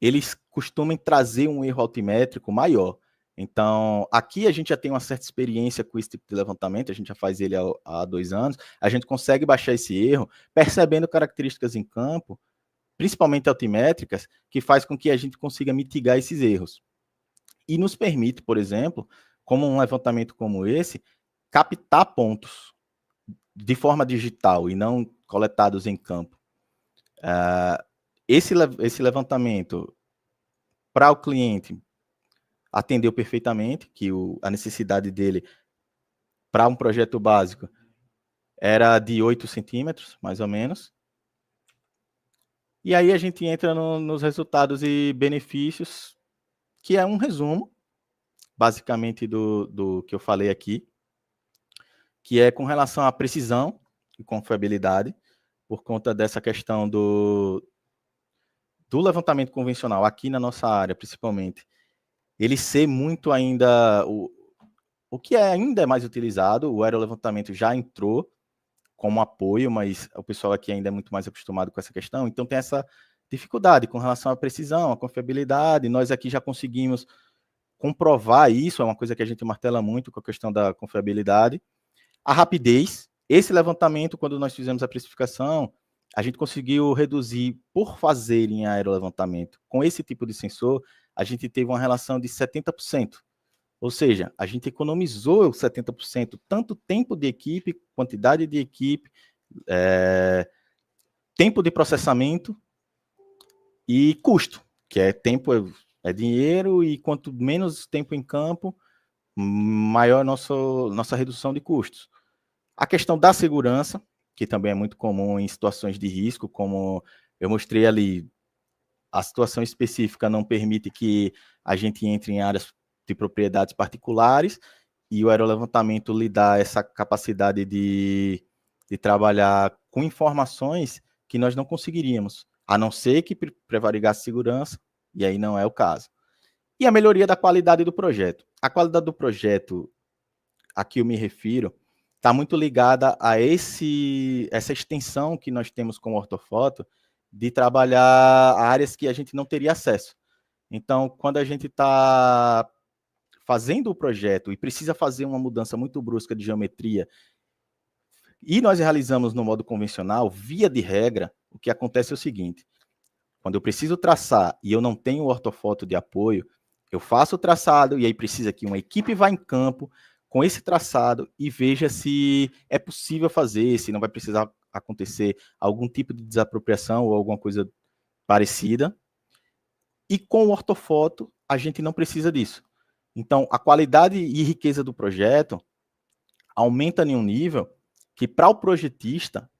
B: eles costumem trazer um erro altimétrico maior. Então, aqui a gente já tem uma certa experiência com esse tipo de levantamento, a gente já faz ele há 2 anos, a gente consegue baixar esse erro, percebendo características em campo, principalmente altimétricas, que faz com que a gente consiga mitigar esses erros. E nos permite, por exemplo, como um levantamento como esse, captar pontos de forma digital e não coletados em campo. Esse levantamento, para o cliente, atendeu perfeitamente, que a necessidade dele para um projeto básico era de 8 centímetros, mais ou menos. E aí a gente entra nos resultados e benefícios, que é um resumo, basicamente, do que eu falei aqui, que é com relação à precisão e confiabilidade, por conta dessa questão do levantamento convencional, aqui na nossa área, principalmente, ele ser muito ainda o que ainda é mais utilizado. O aerolevantamento já entrou como apoio, mas o pessoal aqui ainda é muito mais acostumado com essa questão, então tem essa dificuldade com relação à precisão, à confiabilidade. Nós aqui já conseguimos comprovar isso, é uma coisa que a gente martela muito com a questão da confiabilidade. A rapidez, esse levantamento, quando nós fizemos a precificação, a gente conseguiu reduzir, por fazer em aerolevantamento com esse tipo de sensor, a gente teve uma relação de 70%. Ou seja, a gente economizou 70%, tanto tempo de equipe, quantidade de equipe, tempo de processamento e custo, que é tempo é dinheiro, e quanto menos tempo em campo, maior nossa redução de custos. A questão da segurança, que também é muito comum em situações de risco, como eu mostrei ali, a situação específica não permite que a gente entre em áreas de propriedades particulares, e o aerolevantamento lhe dá essa capacidade de trabalhar com informações que nós não conseguiríamos, a não ser que prevaricasse segurança, e aí não é o caso. E a melhoria da qualidade do projeto. A qualidade do projeto, a que eu me refiro, está muito ligada a essa extensão que nós temos com o ortofoto, de trabalhar áreas que a gente não teria acesso. Então, quando a gente está fazendo o projeto e precisa fazer uma mudança muito brusca de geometria, e nós realizamos no modo convencional, via de regra, o que acontece é o seguinte: quando eu preciso traçar e eu não tenho ortofoto de apoio, eu faço o traçado e aí precisa que uma equipe vá em campo com esse traçado e veja se é possível fazer, se não vai precisar acontecer algum tipo de desapropriação ou alguma coisa parecida. E com o ortofoto, a gente não precisa disso. Então, a qualidade e riqueza do projeto aumenta em um nível que, para o projetista,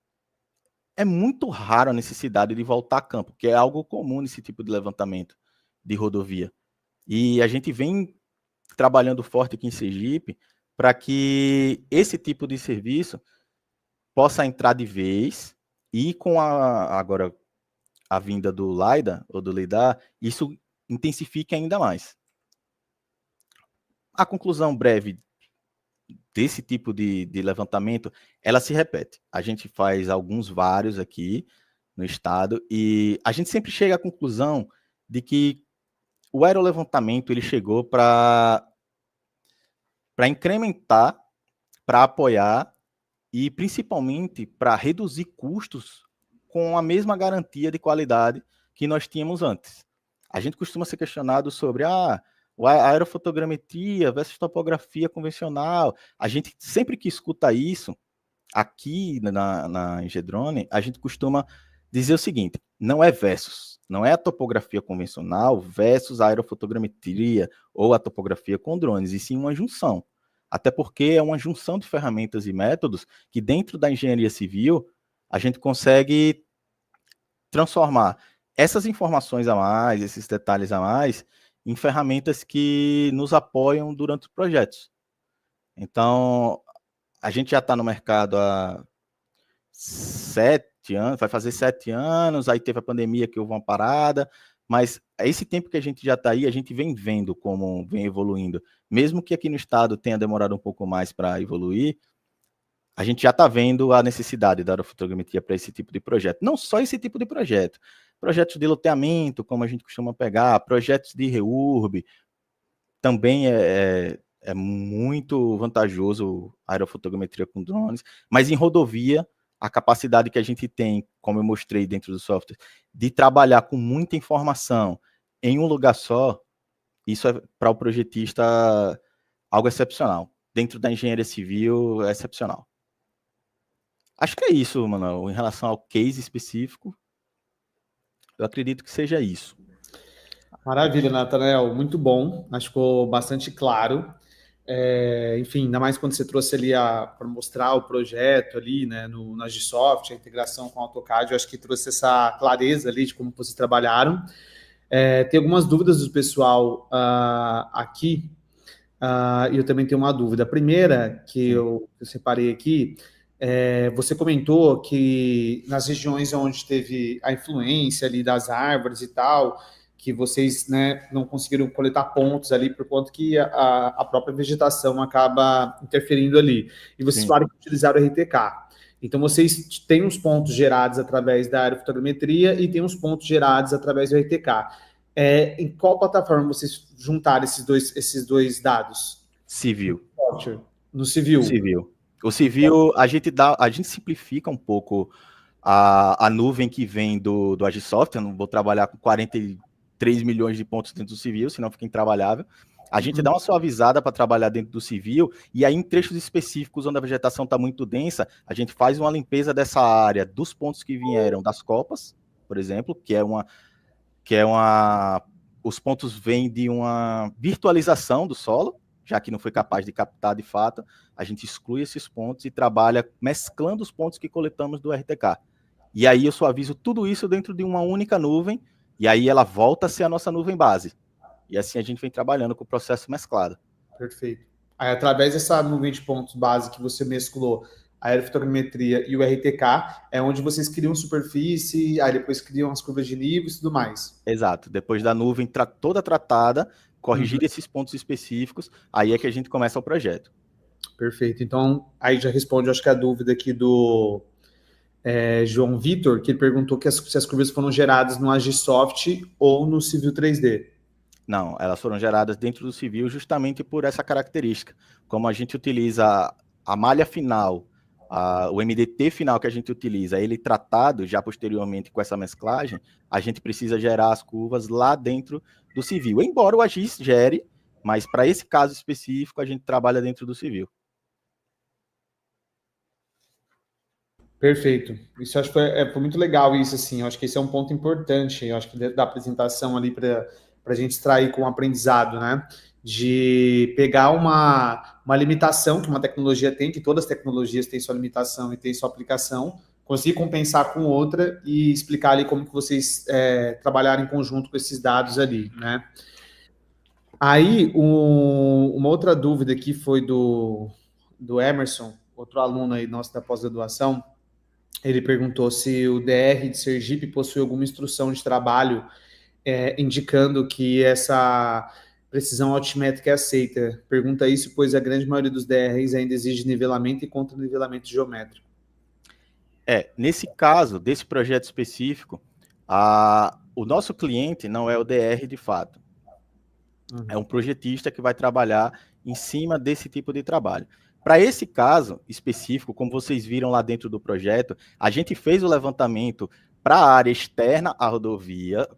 B: é muito raro a necessidade de voltar a campo, que é algo comum nesse tipo de levantamento de rodovia. E a gente vem trabalhando forte aqui em Sergipe para que esse tipo de serviço possa entrar de vez, e com agora a vinda do LiDAR, ou do LiDAR, isso intensifica ainda mais. A conclusão breve desse tipo de levantamento, ela se repete. A gente faz vários aqui no estado, e a gente sempre chega à conclusão de que o aerolevantamento ele chegou para incrementar, para apoiar e principalmente para reduzir custos com a mesma garantia de qualidade que nós tínhamos antes. A gente costuma ser questionado sobre a aerofotogrametria versus topografia convencional. A gente, sempre que escuta isso, aqui na Engedrone, a gente costuma dizer o seguinte: não é versus, não é a topografia convencional versus a aerofotogrametria ou a topografia com drones, e sim uma junção. Até porque é uma junção de ferramentas e métodos que, dentro da engenharia civil, a gente consegue transformar essas informações a mais, esses detalhes a mais, em ferramentas que nos apoiam durante os projetos. Então, a gente já está no mercado há 7 anos, vai fazer 7 anos, aí teve a pandemia que houve uma parada, mas esse tempo que a gente já está aí, a gente vem vendo como vem evoluindo. Mesmo que aqui no estado tenha demorado um pouco mais para evoluir, a gente já está vendo a necessidade da aerofotogrametria para esse tipo de projeto. Não só esse tipo de projeto, projetos de loteamento, como a gente costuma pegar, projetos de reurb, também é muito vantajoso a aerofotogrametria com drones, mas em rodovia, a capacidade que a gente tem, como eu mostrei dentro do software, de trabalhar com muita informação em um lugar só, isso é para o projetista algo excepcional. Dentro da engenharia civil, é excepcional. Acho que é isso, Manuel. Em relação ao case específico, eu acredito que seja isso.
A: Maravilha, Natanael, muito bom, acho que ficou bastante claro. Enfim, ainda mais quando você trouxe ali para mostrar o projeto ali, né, na Agisoft, a integração com o AutoCAD, eu acho que trouxe essa clareza ali de como vocês trabalharam. Tem algumas dúvidas do pessoal aqui, e eu também tenho uma dúvida. A primeira que eu separei aqui, você comentou que nas regiões onde teve a influência ali das árvores e tal, que vocês, né, não conseguiram coletar pontos ali por conta que a própria vegetação acaba interferindo ali. E vocês falaram que utilizaram o RTK. Então, vocês têm uns pontos gerados através da aerofotogrametria e tem uns pontos gerados através do RTK. Em qual plataforma vocês juntaram esses dois dados?
B: Civil.
A: No civil.
B: Civil. O civil, a gente simplifica um pouco a nuvem que vem do Agisoft. Eu não vou trabalhar com 43 milhões de pontos dentro do civil, senão fica intrabalhável. A gente dá uma suavizada para trabalhar dentro do civil, e aí em trechos específicos onde a vegetação está muito densa, a gente faz uma limpeza dessa área dos pontos que vieram das copas, por exemplo, os pontos vêm de uma virtualização do solo, já que não foi capaz de captar de fato, a gente exclui esses pontos e trabalha mesclando os pontos que coletamos do RTK. E aí eu suavizo tudo isso dentro de uma única nuvem, e aí ela volta a ser a nossa nuvem base. E assim a gente vem trabalhando com o processo mesclado.
A: Perfeito. Aí, através dessa nuvem de pontos base que você mesclou, a aerofotogrametria e o RTK, é onde vocês criam superfície, aí depois criam as curvas de nível e tudo mais.
B: Exato. Depois da nuvem toda tratada, corrigir esses pontos específicos, aí é que a gente começa o projeto.
A: Perfeito. Então, aí já responde, acho que a dúvida aqui do João Vitor, que ele perguntou se as curvas foram geradas no Agisoft ou no Civil 3D.
B: Não, elas foram geradas dentro do civil justamente por essa característica. Como a gente utiliza a malha final, o MDT final que a gente utiliza, ele tratado já posteriormente com essa mesclagem, a gente precisa gerar as curvas lá dentro do civil. Embora o AGIS gere, mas para esse caso específico, a gente trabalha dentro do civil.
A: Perfeito. Isso acho que foi muito legal isso, assim. Eu acho que esse é um ponto importante, eu acho que da apresentação ali para a gente extrair com o aprendizado, né? De pegar uma limitação que uma tecnologia tem, que todas as tecnologias têm sua limitação e têm sua aplicação, conseguir compensar com outra e explicar ali como que vocês trabalharam em conjunto com esses dados ali, né? Aí, uma outra dúvida aqui foi do Emerson, outro aluno aí nosso da pós-graduação. Ele perguntou se o DR de Sergipe possui alguma instrução de trabalho indicando que essa precisão altimétrica é aceita. Pergunta isso, pois a grande maioria dos DRs ainda exige nivelamento e contra-nivelamento geométrico.
B: Nesse caso, desse projeto específico, o nosso cliente não é o DR de fato. É um projetista que vai trabalhar em cima desse tipo de trabalho. Para esse caso específico, como vocês viram lá dentro do projeto, a gente fez o levantamento para a área externa à rodovia,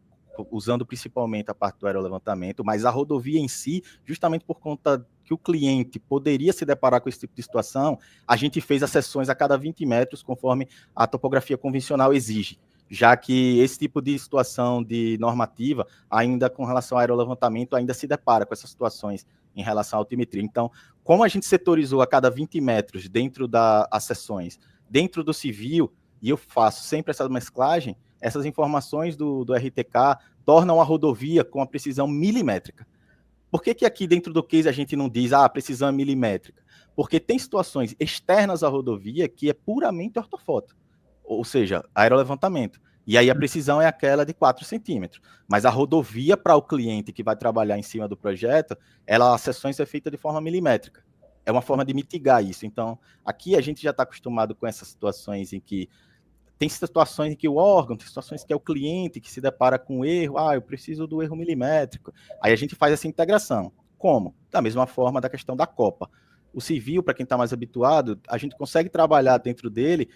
B: usando principalmente a parte do aerolevantamento, mas a rodovia em si, justamente por conta que o cliente poderia se deparar com esse tipo de situação, a gente fez as sessões a cada 20 metros, conforme a topografia convencional exige, já que esse tipo de situação de normativa, ainda com relação ao aerolevantamento, ainda se depara com essas situações em relação à altimetria. Então, como a gente setorizou a cada 20 metros dentro das sessões, dentro do civil, e eu faço sempre essa mesclagem, essas informações do RTK tornam a rodovia com a precisão milimétrica. Por que aqui dentro do case a gente não diz, a precisão é milimétrica? Porque tem situações externas à rodovia que é puramente ortofoto, ou seja, aerolevantamento. E aí a precisão é aquela de 4 centímetros. Mas a rodovia para o cliente que vai trabalhar em cima do projeto, as sessões é feita de forma milimétrica. É uma forma de mitigar isso. Então, aqui a gente já está acostumado com essas situações em que tem situações em que o órgão, tem situações que é o cliente que se depara com o erro, eu preciso do erro milimétrico. Aí a gente faz essa integração. Como? Da mesma forma da questão da copa. O civil, para quem está mais habituado, a gente consegue trabalhar dentro dele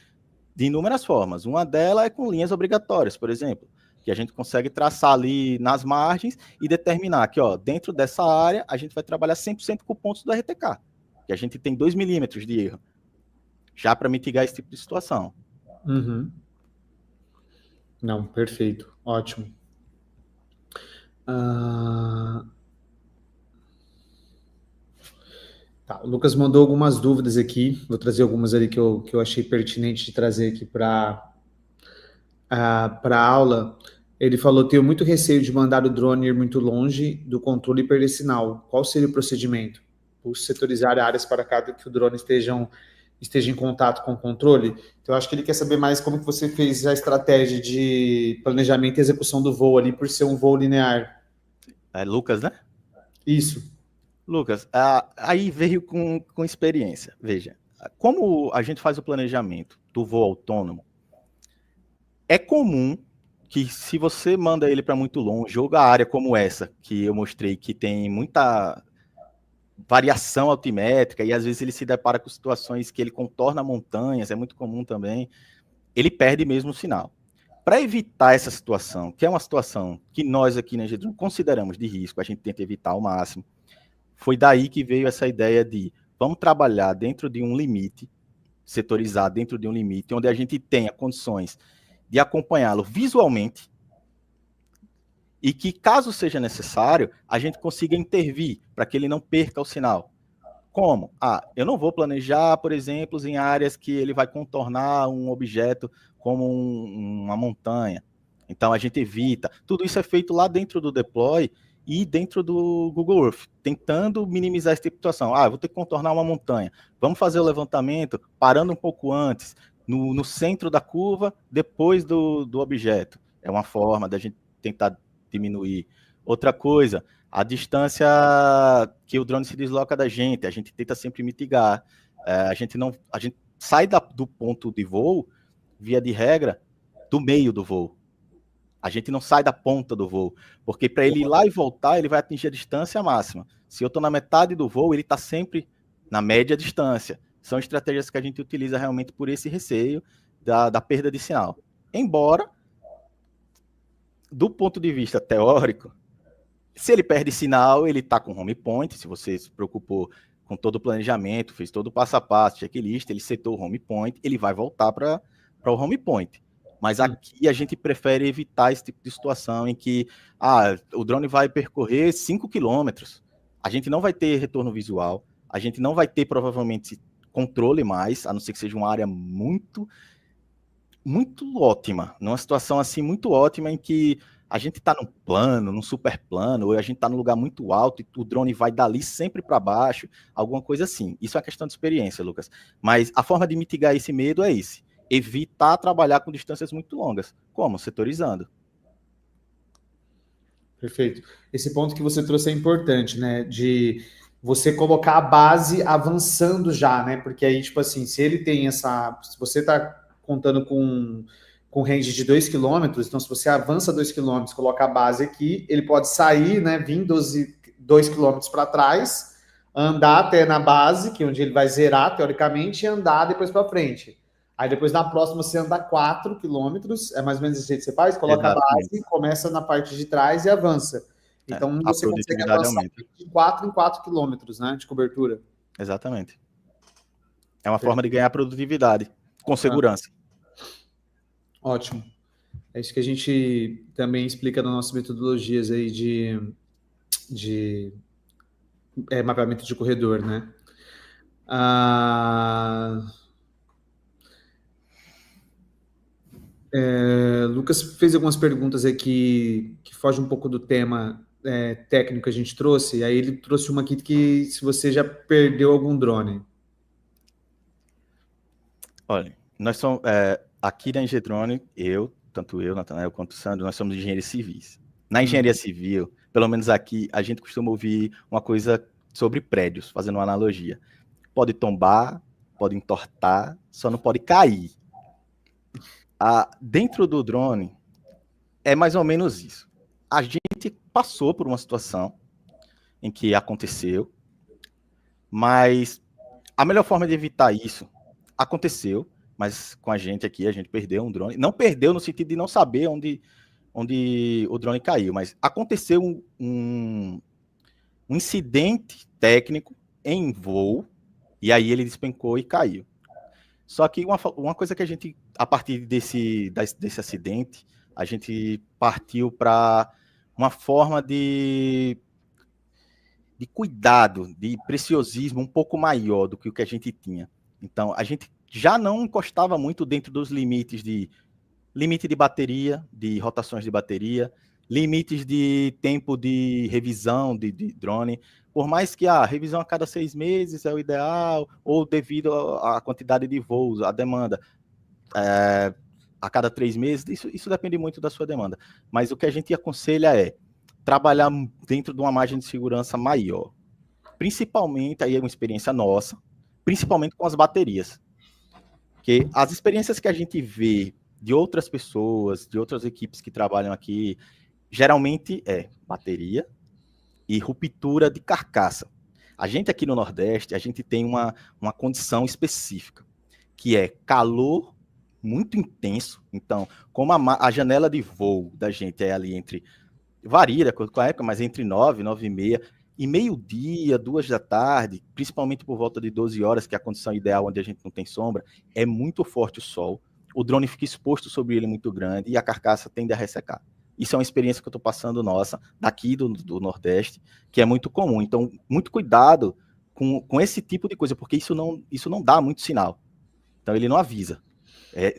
B: de inúmeras formas. Uma delas é com linhas obrigatórias, por exemplo, que a gente consegue traçar ali nas margens e determinar que, ó, dentro dessa área, a gente vai trabalhar 100% com pontos do RTK, que a gente tem 2 milímetros de erro, já para mitigar esse tipo de situação.
A: Uhum. Não, perfeito, ótimo. Tá, o Lucas mandou algumas dúvidas aqui, vou trazer algumas ali que eu achei pertinente de trazer aqui para a aula. Ele falou: tenho muito receio de mandar o drone ir muito longe do controle e perder sinal. Qual seria o procedimento? Por setorizar áreas para cada que o drone esteja em contato com o controle. Então, eu acho que ele quer saber mais como que você fez a estratégia de planejamento e execução do voo ali, por ser um voo linear.
B: É Lucas, né?
A: Isso.
B: Lucas, aí veio com experiência. Veja, como a gente faz o planejamento do voo autônomo, é comum que se você manda ele para muito longe, ou a área como essa, que eu mostrei, que tem muita variação altimétrica, e às vezes ele se depara com situações que ele contorna montanhas, é muito comum também, ele perde mesmo o sinal. Para evitar essa situação, que é uma situação que nós aqui na Engedron consideramos de risco, a gente tenta evitar ao máximo, foi daí que veio essa ideia de vamos trabalhar dentro de um limite, setorizar dentro de um limite, onde a gente tenha condições de acompanhá-lo visualmente e que, caso seja necessário, a gente consiga intervir para que ele não perca o sinal. Como? Eu não vou planejar, por exemplo, em áreas que ele vai contornar um objeto como uma montanha. Então, a gente evita. Tudo isso é feito lá dentro do deploy e dentro do Google Earth, tentando minimizar essa tipo de situação. Eu vou ter que contornar uma montanha. Vamos fazer o levantamento parando um pouco antes, no centro da curva, depois do objeto. É uma forma da gente tentar diminuir. Outra coisa, a distância que o drone se desloca da gente, a gente tenta sempre mitigar. A gente sai do ponto de voo, via de regra, do meio do voo. A gente não sai da ponta do voo, porque para ele ir lá e voltar, ele vai atingir a distância máxima. Se eu estou na metade do voo, ele está sempre na média distância. São estratégias que a gente utiliza realmente por esse receio da perda de sinal. Embora, do ponto de vista teórico, se ele perde sinal, ele está com home point. Se você se preocupou com todo o planejamento, fez todo o passo a passo, checklist, ele setou o home point, ele vai voltar para o home point. Mas aqui a gente prefere evitar esse tipo de situação em que o drone vai percorrer 5 quilômetros. A gente não vai ter retorno visual, a gente não vai ter provavelmente controle mais, a não ser que seja uma área muito, muito ótima, numa situação assim muito ótima em que a gente está num plano, num super plano, ou a gente está num lugar muito alto e o drone vai dali sempre para baixo, alguma coisa assim. Isso é uma questão de experiência, Lucas. Mas a forma de mitigar esse medo é esse. Evitar trabalhar com distâncias muito longas. Como? Setorizando.
A: Perfeito. Esse ponto que você trouxe é importante, né? De você colocar a base avançando já, né? Porque aí, tipo assim, se ele tem essa... Se você está contando com range de 2 km, então se você avança 2 km, coloca a base aqui, ele pode sair, né? Vir 2 km para trás, andar até na base, que é onde ele vai zerar, teoricamente, e andar depois para frente. Aí depois na próxima você anda 4 quilômetros, é mais ou menos esse jeito que você faz, coloca exatamente a base, começa na parte de trás e avança. Então você consegue avançar aumenta. De 4 em 4 quilômetros, né, de cobertura.
B: Exatamente. É uma forma de ganhar produtividade, com segurança.
A: Ótimo. É isso que a gente também explica nas nossas metodologias aí de mapeamento de corredor, né? Lucas fez algumas perguntas aqui que fogem um pouco do tema técnico que a gente trouxe, e aí ele trouxe uma aqui que se você já perdeu algum drone.
B: Olha, nós somos, aqui na Engedrone, tanto eu, Natanael, quanto o Sandro, nós somos engenheiros civis. Na engenharia civil, pelo menos aqui, a gente costuma ouvir uma coisa sobre prédios, fazendo uma analogia. Pode tombar, pode entortar, só não pode cair. Dentro do drone, é mais ou menos isso. A gente passou por uma situação em que aconteceu, mas a melhor forma de evitar isso aconteceu, mas com a gente aqui, a gente perdeu um drone. Não perdeu no sentido de não saber onde o drone caiu, mas aconteceu um incidente técnico em voo, e aí ele despencou e caiu. Só que uma coisa que a gente, a partir desse acidente, a gente partiu para uma forma de cuidado, de preciosismo um pouco maior do que o que a gente tinha. Então, a gente já não encostava muito dentro dos limites de limite de bateria, de rotações de bateria, limites de tempo de revisão de drone. Por mais que a revisão a cada 6 meses é o ideal, ou devido à quantidade de voos, a demanda, a cada 3 meses, isso depende muito da sua demanda. Mas o que a gente aconselha é trabalhar dentro de uma margem de segurança maior. Principalmente, aí é uma experiência nossa, principalmente com as baterias. Porque as experiências que a gente vê de outras pessoas, de outras equipes que trabalham aqui, geralmente é bateria e ruptura de carcaça. A gente aqui no Nordeste, a gente tem uma condição específica, que é calor muito intenso. Então, como a janela de voo da gente é ali entre, varia de acordo com a época, mas entre 9, 9 e meia, e meio-dia, 2 da tarde, principalmente por volta de 12 horas, que é a condição ideal onde a gente não tem sombra, é muito forte o sol, o drone fica exposto sobre ele muito grande e a carcaça tende a ressecar. Isso é uma experiência que eu estou passando nossa, daqui do Nordeste, que é muito comum. Então, muito cuidado com esse tipo de coisa, porque isso não dá muito sinal. Então, ele não avisa.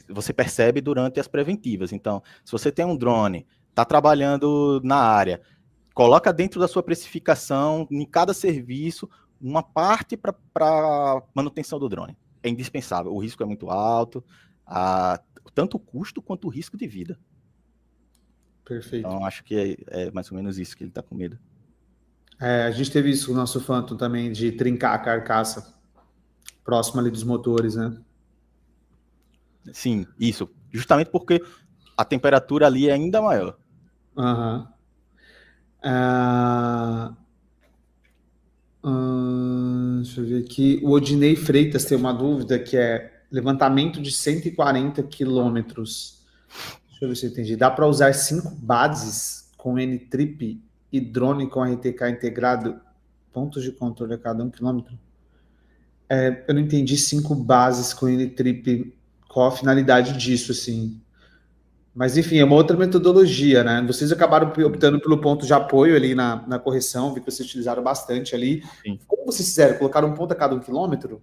B: Você percebe durante as preventivas. Então, se você tem um drone, está trabalhando na área, coloca dentro da sua precificação, em cada serviço, uma parte para manutenção do drone. É indispensável. O risco é muito alto, tanto o custo quanto o risco de vida.
A: Perfeito.
B: Então, acho que é mais ou menos isso que ele está com medo.
A: A gente teve isso com o nosso Phantom também, de trincar a carcaça próximo ali dos motores, né?
B: Sim, isso. Justamente porque a temperatura ali é ainda maior.
A: Aham. Deixa eu ver aqui. O Odinei Freitas tem uma dúvida que é levantamento de 140 quilômetros. Deixa eu ver se eu entendi. Dá para usar 5 bases com N-Trip e drone com RTK integrado? Pontos de controle a cada 1 quilômetro? Eu não entendi 5 bases com N-Trip. Qual a finalidade disso, assim? Mas, enfim, é uma outra metodologia, né? Vocês acabaram optando pelo ponto de apoio ali na correção, vi que vocês utilizaram bastante ali.
B: Sim.
A: Como vocês fizeram? Colocaram um ponto a cada 1 quilômetro?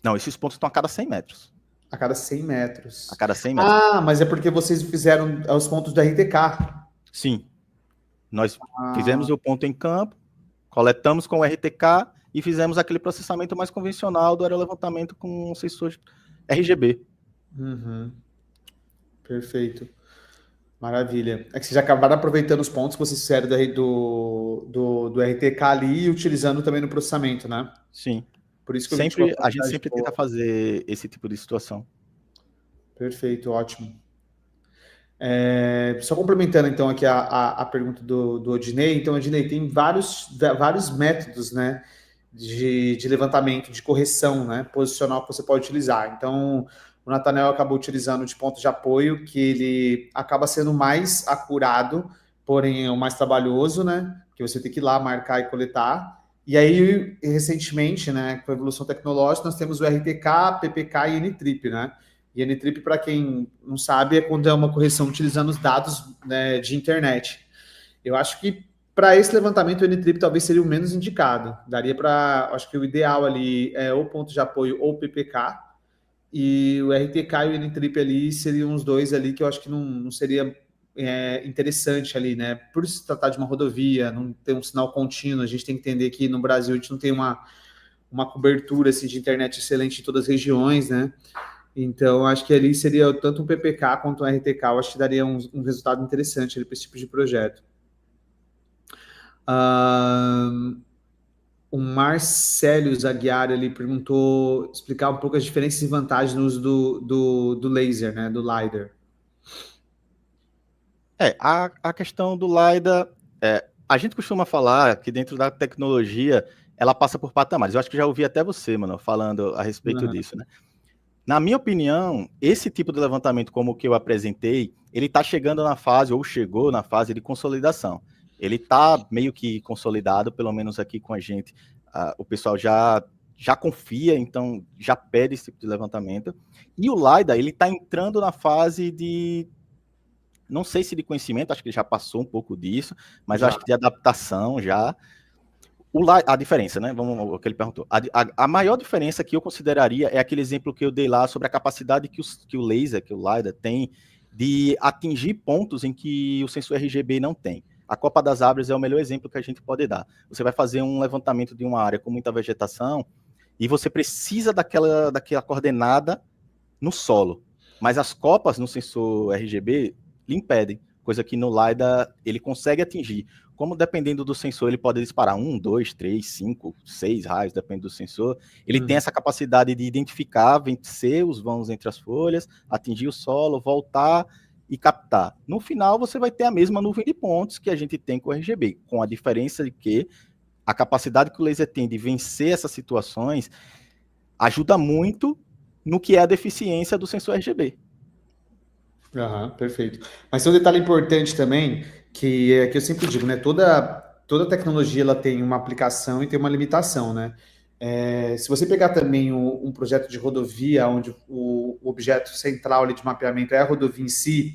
B: Não, esses pontos estão a cada 100 metros.
A: A cada 100 metros.
B: A cada 100 metros.
A: Ah, mas é porque vocês fizeram os pontos do RTK.
B: Sim. Nós fizemos o ponto em campo, coletamos com o RTK e fizemos aquele processamento mais convencional do aerolevantamento com sensor RGB.
A: Uhum. Perfeito. Maravilha. É que vocês acabaram aproveitando os pontos que vocês fizeram do RTK ali e utilizando também no processamento, né?
B: Sim.
A: Por isso que
B: a gente sempre tenta fazer esse tipo de situação.
A: Perfeito, ótimo. Só complementando então aqui a pergunta do Odinei. Então, Odinei, tem vários métodos, né, de levantamento, de correção, né, posicional que você pode utilizar. Então, o Nathanael acabou utilizando de ponto de apoio, que ele acaba sendo mais acurado, porém é o mais trabalhoso, né, que você tem que ir lá marcar e coletar. E aí, recentemente, né, com a evolução tecnológica, nós temos o RTK, PPK e N-Trip, né? E N-Trip, para quem não sabe, é quando é uma correção utilizando os dados, né, de internet. Eu acho que para esse levantamento o N-Trip talvez seria o menos indicado. Daria para, acho que o ideal ali é ou ponto de apoio ou PPK, e o RTK e o N-Trip ali seriam os dois ali que eu acho que não seria interessante ali, né? Por se tratar de uma rodovia, não ter um sinal contínuo, a gente tem que entender que no Brasil a gente não tem uma cobertura assim, de internet excelente em todas as regiões, né? Então, acho que ali seria tanto um PPK quanto um RTK, eu acho que daria um resultado interessante para esse tipo de projeto. O Marcelo Zaguiar, ele perguntou, explicar um pouco as diferenças e vantagens no uso do laser, né, do LiDAR.
B: A questão do LiDAR, a gente costuma falar que dentro da tecnologia ela passa por patamares. Eu acho que já ouvi até você, mano, falando a respeito disso, né? Na minha opinião, esse tipo de levantamento como o que eu apresentei, ele está chegando na fase, ou chegou na fase de consolidação. Ele está meio que consolidado, pelo menos aqui com a gente. O pessoal já confia, então já pede esse tipo de levantamento. E o LiDAR, ele está entrando na fase de, não sei se de conhecimento, acho que ele já passou um pouco disso, mas acho que de adaptação já. A diferença, né? Vamos o que ele perguntou. A maior diferença que eu consideraria é aquele exemplo que eu dei lá sobre a capacidade que o laser, que o LiDAR tem de atingir pontos em que o sensor RGB não tem. A Copa das Árvores é o melhor exemplo que a gente pode dar. Você vai fazer um levantamento de uma área com muita vegetação e você precisa daquela coordenada no solo. Mas as copas no sensor RGB lhe impedem, coisa que no LiDAR ele consegue atingir. Como dependendo do sensor, ele pode disparar 1, 2, 3, 5, 6 raios, depende do sensor. Ele tem essa capacidade de identificar, vencer os vãos entre as folhas, atingir o solo, voltar e captar. No final, você vai ter a mesma nuvem de pontos que a gente tem com o RGB, com a diferença de que a capacidade que o laser tem de vencer essas situações ajuda muito no que é a deficiência do sensor RGB.
A: Perfeito. Mas tem um detalhe importante também, que é que eu sempre digo, né? Toda tecnologia ela tem uma aplicação e tem uma limitação, né? Se você pegar também um projeto de rodovia, onde o objeto central ali de mapeamento é a rodovia em si,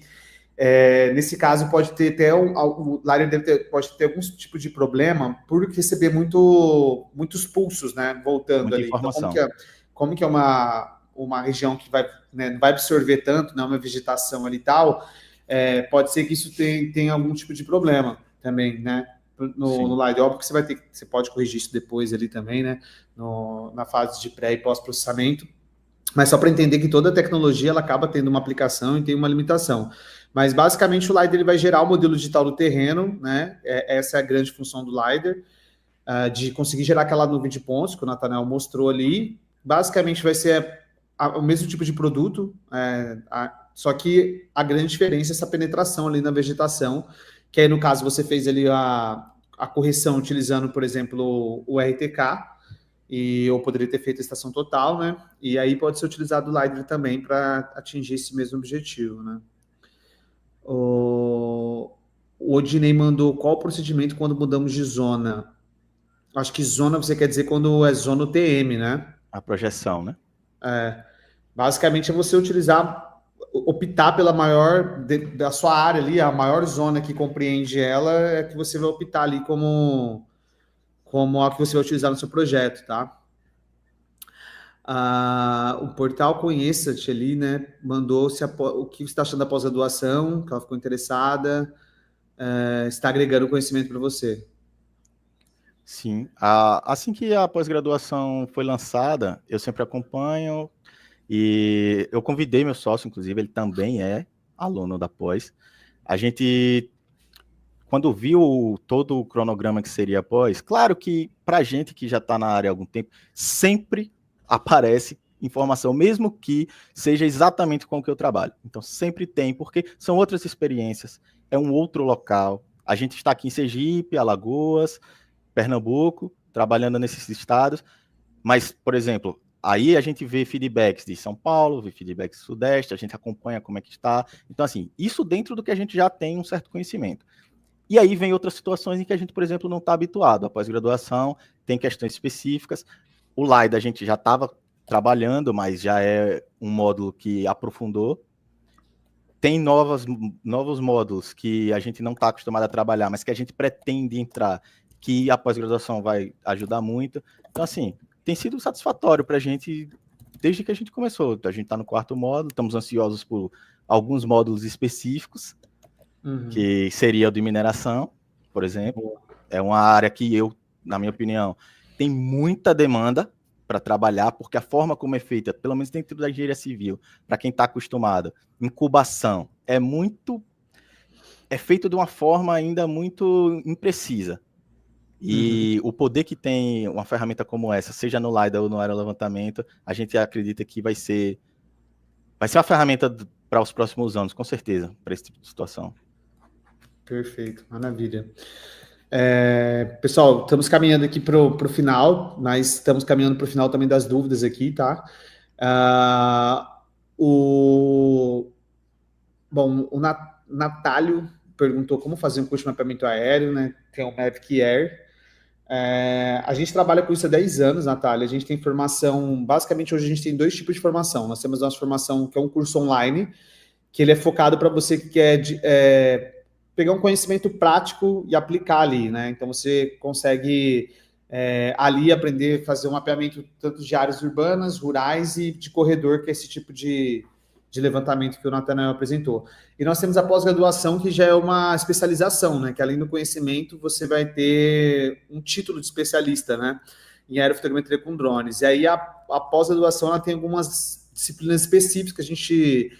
A: nesse caso pode ter até o LiDAR pode ter algum tipo de problema por receber muitos pulsos, né? Voltando
B: Muita
A: ali.
B: informação.
A: Então, como que é uma região que vai, né, não vai absorver tanto, não é uma vegetação ali e tal, pode ser que isso tenha algum tipo de problema também, né? No LiDAR, óbvio que você pode corrigir isso depois ali também, né? Na fase de pré e pós-processamento. Mas só para entender que toda tecnologia ela acaba tendo uma aplicação e tem uma limitação. Mas basicamente o LiDAR ele vai gerar o modelo digital do terreno, né? Essa é a grande função do LiDAR, de conseguir gerar aquela nuvem de pontos que o Nathanael mostrou ali. Basicamente vai ser o mesmo tipo de produto, só que a grande diferença é essa penetração ali na vegetação, que aí no caso você fez ali a correção utilizando, por exemplo, o RTK, ou poderia ter feito a estação total, né? E aí pode ser utilizado o LiDAR também para atingir esse mesmo objetivo, né? O Odinei mandou qual o procedimento quando mudamos de zona? Acho que zona você quer dizer quando é zona UTM, né?
B: A projeção, né?
A: Basicamente é você optar pela maior da sua área ali, a maior zona que compreende ela é que você vai optar ali como a que você vai utilizar no seu projeto, tá? O portal Conheça-te ali, né? Mandou o que você está achando da pós-graduação, que ela ficou interessada, está agregando conhecimento para você.
B: Sim. Assim que a pós-graduação foi lançada, eu sempre acompanho e eu convidei meu sócio, inclusive, ele também é aluno da pós. A gente, quando viu todo o cronograma que seria a pós, claro que para a gente que já está na área há algum tempo, sempre aparece informação, mesmo que seja exatamente com o que eu trabalho. Então, sempre tem, porque são outras experiências, é um outro local. A gente está aqui em Sergipe, Alagoas, Pernambuco, trabalhando nesses estados, mas, por exemplo, aí a gente vê feedbacks de São Paulo, vê feedbacks do Sudeste, a gente acompanha como é que está. Então, assim, isso dentro do que a gente já tem um certo conhecimento. E aí vem outras situações em que a gente, por exemplo, não está habituado. A pós-graduação tem questões específicas. O LiDAR a gente já estava trabalhando, mas já é um módulo que aprofundou. Tem novos módulos que a gente não está acostumado a trabalhar, mas que a gente pretende entrar, que a pós-graduação vai ajudar muito. Então, assim, tem sido satisfatório para a gente desde que a gente começou. A gente está no 4º módulo, estamos ansiosos por alguns módulos específicos, que seria o de mineração, por exemplo. É uma área que na minha opinião, tem muita demanda para trabalhar, porque a forma como é feita, pelo menos dentro da engenharia civil, para quem está acostumado, incubação, é feito de uma forma ainda muito imprecisa. E o poder que tem uma ferramenta como essa, seja no LiDAR ou no aerolevantamento, a gente acredita que vai ser uma ferramenta para os próximos anos, com certeza, para esse tipo de situação.
A: Perfeito, maravilha. Pessoal, estamos caminhando aqui para o final, mas estamos caminhando para o final também das dúvidas aqui, tá? Bom, o Natálio perguntou como fazer um curso de mapeamento aéreo, né? Tem o Mavic Air. A gente trabalha com isso há 10 anos, Natália. A gente tem formação, basicamente hoje a gente tem 2 tipos de formação. Nós temos nossa formação que é um curso online, que ele é focado para você que quer pegar um conhecimento prático e aplicar ali, né? Então você consegue ali aprender a fazer um mapeamento tanto de áreas urbanas, rurais e de corredor, que é esse tipo de levantamento que o Natanael apresentou. E nós temos a pós-graduação, que já é uma especialização, né? Que além do conhecimento, você vai ter um título de especialista, né? Em aerofotogrametria com drones. E aí a pós-graduação ela tem algumas disciplinas específicas que a gente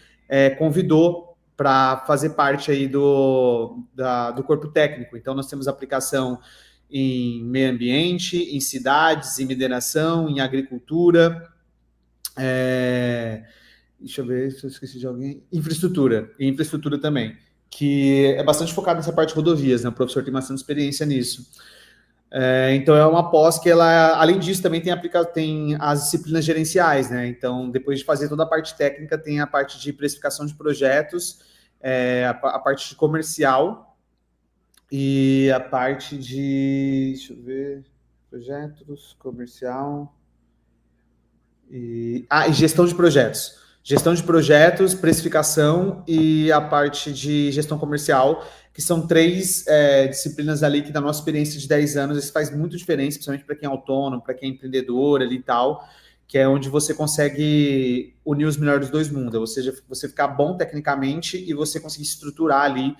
A: convidou para fazer parte aí do corpo técnico. Então, nós temos aplicação em meio ambiente, em cidades, em mineração, em agricultura, deixa eu ver se eu esqueci de alguém. Infraestrutura também, que é bastante focado nessa parte de rodovias, né? O professor tem bastante experiência nisso. Então, é uma pós que ela, além disso, também tem as disciplinas gerenciais, né? Então, depois de fazer toda a parte técnica, tem a parte de precificação de projetos, a parte de comercial e a parte de, deixa eu ver, projetos, comercial e gestão de projetos. Gestão de projetos, precificação e a parte de gestão comercial, que são 3 disciplinas ali que, da nossa experiência de 10 anos, isso faz muito diferença, principalmente para quem é autônomo, para quem é empreendedor ali e tal, que é onde você consegue unir os melhores dos 2 mundos, ou seja, você ficar bom tecnicamente e você conseguir estruturar ali,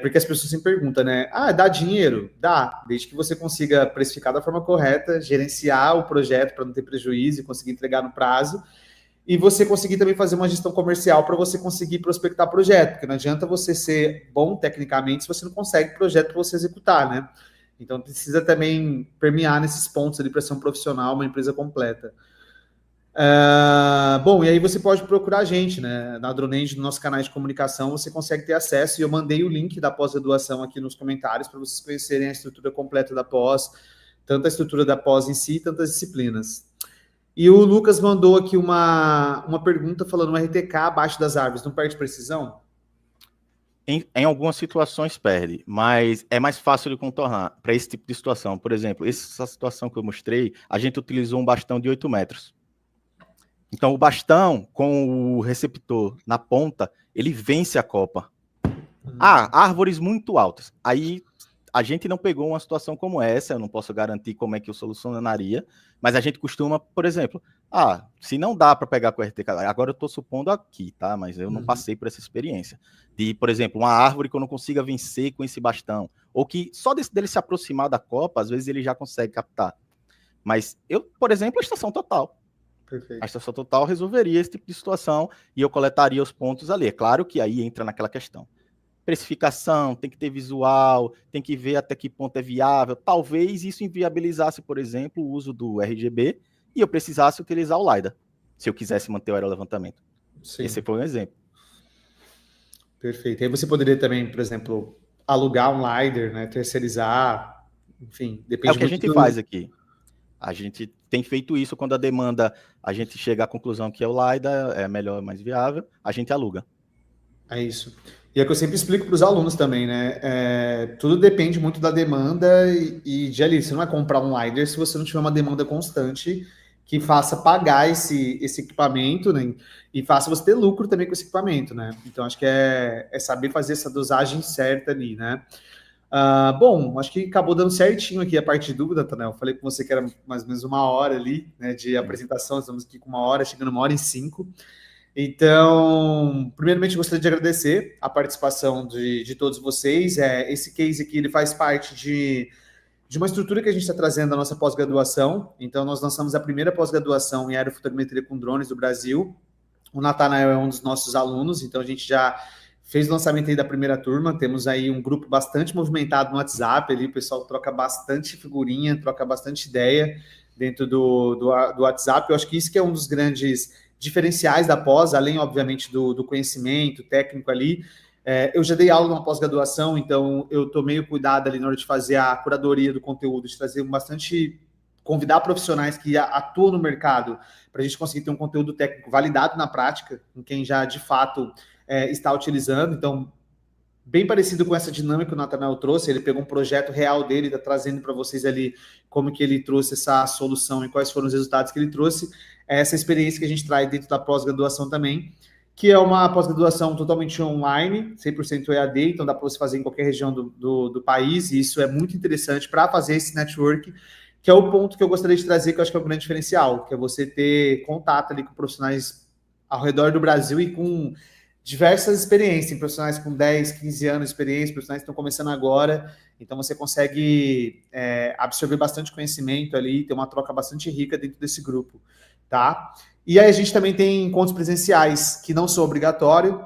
A: porque as pessoas sempre perguntam, né? Dá dinheiro? Dá, desde que você consiga precificar da forma correta, gerenciar o projeto para não ter prejuízo e conseguir entregar no prazo, e você conseguir também fazer uma gestão comercial para você conseguir prospectar projeto, porque não adianta você ser bom tecnicamente se você não consegue projeto para você executar, né? Então precisa também permear nesses pontos ali para ser um profissional, uma empresa completa. Bom, e aí você pode procurar a gente, né? Na Dronend, no nosso canal de comunicação, você consegue ter acesso, e eu mandei o link da pós-graduação aqui nos comentários para vocês conhecerem a estrutura completa da pós, tanto a estrutura da pós em si, tanto as disciplinas. E o Lucas mandou aqui uma pergunta falando: um RTK abaixo das árvores não perde precisão?
B: Em algumas situações perde, mas é mais fácil de contornar para esse tipo de situação. Por exemplo, essa situação que eu mostrei, a gente utilizou um bastão de 8 metros. Então, o bastão com o receptor na ponta, ele vence a copa. Árvores muito altas. Aí, a gente não pegou uma situação como essa, eu não posso garantir como é que eu solucionaria, mas a gente costuma, por exemplo, se não dá para pegar com o RTK, agora eu estou supondo aqui, tá? Mas eu não passei por essa experiência. De, por exemplo, uma árvore que eu não consiga vencer com esse bastão, ou que só dele se aproximar da copa, às vezes ele já consegue captar. Mas eu, por exemplo, a estação total. Perfeito. A estação total resolveria esse tipo de situação e eu coletaria os pontos ali. É claro que aí entra naquela questão. Precificação, tem que ter visual, tem que ver até que ponto é viável. Talvez isso inviabilizasse, por exemplo, o uso do RGB e eu precisasse utilizar o LiDAR, se eu quisesse manter o aerolevantamento. Sim. Esse foi um exemplo.
A: Perfeito. Aí você poderia também, por exemplo, alugar um LiDAR, né, terceirizar, enfim, depende.
B: É o que a gente faz aqui. A gente tem feito isso quando a demanda, a gente chega à conclusão que o LiDAR é melhor, mais viável, a gente aluga.
A: É isso. E é o que eu sempre explico para os alunos também, né? Tudo depende muito da demanda e de ali. Você não vai comprar um LiDAR se você não tiver uma demanda constante que faça pagar esse equipamento, né? E faça você ter lucro também com esse equipamento, né? Então, acho que é saber fazer essa dosagem certa ali, né? Bom, acho que acabou dando certinho aqui a parte de dúvida, Tanel. Falei com você que era mais ou menos 1 hora ali, né, de apresentação. Estamos aqui com 1 hora, chegando 1h05. Então, primeiramente, gostaria de agradecer a participação de todos vocês. Esse case aqui ele faz parte de uma estrutura que a gente está trazendo da nossa pós-graduação. Então, nós lançamos a primeira pós-graduação em aerofotogrametria com drones do Brasil. O Natanael é um dos nossos alunos, então a gente já fez o lançamento aí da primeira turma. Temos aí um grupo bastante movimentado no WhatsApp, ali o pessoal troca bastante figurinha, troca bastante ideia dentro do WhatsApp. Eu acho que isso que é um dos grandes diferenciais da pós, além, obviamente, do conhecimento técnico ali, Eu já dei aula numa pós-graduação, então eu tomei o cuidado ali na hora de fazer a curadoria do conteúdo, de trazer bastante, convidar profissionais que atuam no mercado, para a gente conseguir ter um conteúdo técnico validado na prática, com quem já de fato está utilizando. Então, bem parecido com essa dinâmica que o Nathanael trouxe, ele pegou um projeto real dele, está trazendo para vocês ali como que ele trouxe essa solução e quais foram os resultados que ele trouxe. Essa experiência que a gente traz dentro da pós-graduação também, que é uma pós-graduação totalmente online, 100% EAD, então dá para você fazer em qualquer região do país, e isso é muito interessante para fazer esse network, que é o ponto que eu gostaria de trazer, que eu acho que é o grande diferencial, que é você ter contato ali com profissionais ao redor do Brasil e com diversas experiências, tem profissionais com 10, 15 anos de experiência, profissionais que estão começando agora, então você consegue absorver bastante conhecimento ali, ter uma troca bastante rica dentro desse grupo, tá? E aí a gente também tem encontros presenciais, que não são obrigatórios,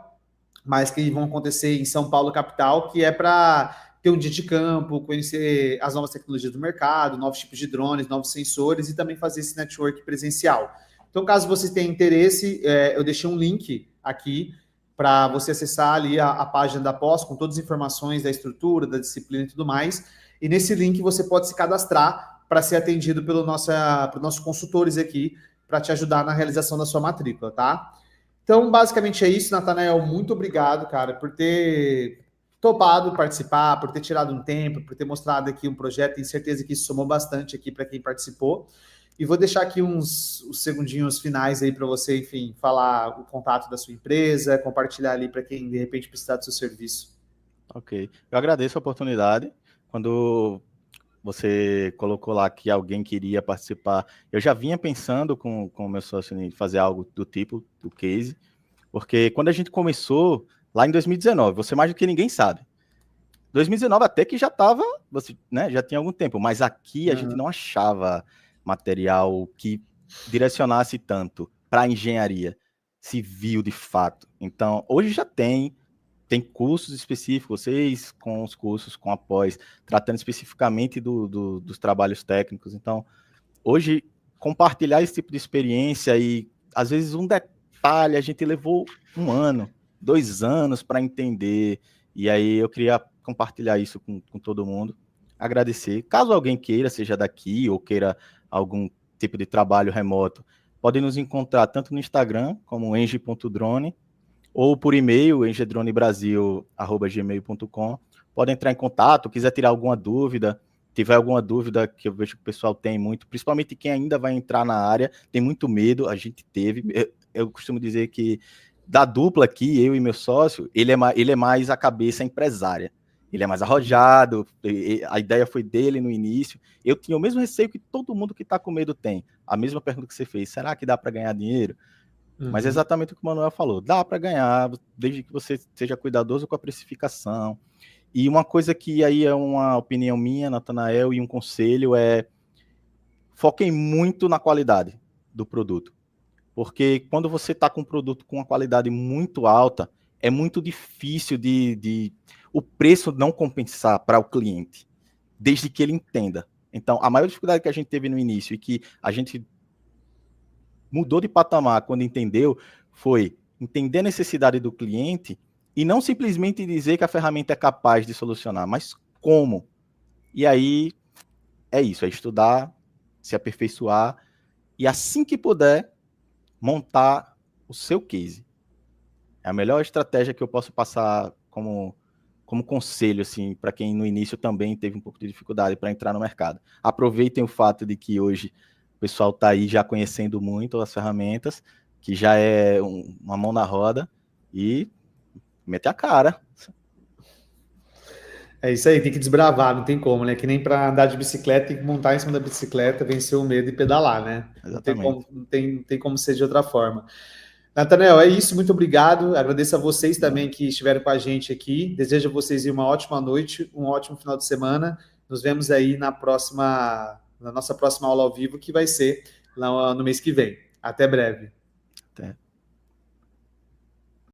A: mas que vão acontecer em São Paulo, capital, que é para ter um dia de campo, conhecer as novas tecnologias do mercado, novos tipos de drones, novos sensores e também fazer esse network presencial. Então, caso você tenha interesse, eu deixei um link aqui para você acessar ali a página da pós com todas as informações da estrutura, da disciplina e tudo mais. E nesse link você pode se cadastrar para ser atendido pelos nossos consultores aqui, para te ajudar na realização da sua matrícula, tá? Então, basicamente é isso, Nathanael. Muito obrigado, cara, por ter topado participar, por ter tirado um tempo, por ter mostrado aqui um projeto. Tenho certeza que isso somou bastante aqui para quem participou. E vou deixar aqui os segundinhos finais aí para você, enfim, falar o contato da sua empresa, compartilhar ali para quem de repente precisar do seu serviço.
B: Ok. Eu agradeço a oportunidade. Quando você colocou lá que alguém queria participar, eu já vinha pensando com o meu sócio em fazer algo do tipo, do case, porque quando a gente começou, lá em 2019, você mais do que ninguém sabe, 2019 até que já estava, né, já tinha algum tempo, mas aqui a gente não achava material que direcionasse tanto para a engenharia civil de fato. Então, hoje já tem cursos específicos, vocês com os cursos, com a pós, tratando especificamente dos trabalhos técnicos. Então, hoje, compartilhar esse tipo de experiência e, às vezes, um detalhe, a gente levou 1 ano, 2 anos para entender, e aí eu queria compartilhar isso com todo mundo, agradecer. Caso alguém queira, seja daqui ou queira algum tipo de trabalho remoto, podem nos encontrar tanto no Instagram, como eng.drone, ou por e-mail, engedronebrasil@gmail.com. Pode entrar em contato, quiser tirar alguma dúvida, tiver alguma dúvida que eu vejo que o pessoal tem muito, principalmente quem ainda vai entrar na área, tem muito medo, a gente teve. Eu costumo dizer que da dupla aqui, eu e meu sócio, ele é mais a cabeça empresária. Ele é mais arrojado, a ideia foi dele no início. Eu tinha o mesmo receio que todo mundo que está com medo tem. A mesma pergunta que você fez, será que dá para ganhar dinheiro? Mas é exatamente o que o Manuel falou, dá para ganhar, desde que você seja cuidadoso com a precificação. E uma coisa que aí é uma opinião minha, Nathanael, e um conselho é foquem muito na qualidade do produto. Porque quando você está com um produto com uma qualidade muito alta, é muito difícil de o preço não compensar para o cliente, desde que ele entenda. Então, a maior dificuldade que a gente teve no início e que a gente mudou de patamar quando entendeu, foi entender a necessidade do cliente e não simplesmente dizer que a ferramenta é capaz de solucionar, mas como. E aí é isso, é estudar, se aperfeiçoar e assim que puder, montar o seu case. É a melhor estratégia que eu posso passar como conselho, assim, para quem no início também teve um pouco de dificuldade para entrar no mercado. Aproveitem o fato de que hoje o pessoal está aí já conhecendo muito as ferramentas, que já é uma mão na roda, e mete a cara.
A: É isso aí, tem que desbravar, não tem como, né? Que nem para andar de bicicleta, tem que montar em cima da bicicleta, vencer o medo e pedalar, né?
B: Exatamente.
A: Não tem como ser de outra forma. Nathanael, é isso, muito obrigado. Agradeço a vocês também que estiveram com a gente aqui. Desejo a vocês uma ótima noite, um ótimo final de semana. Nos vemos aí na nossa próxima aula ao vivo, que vai ser lá no mês que vem. Até breve.
B: Até.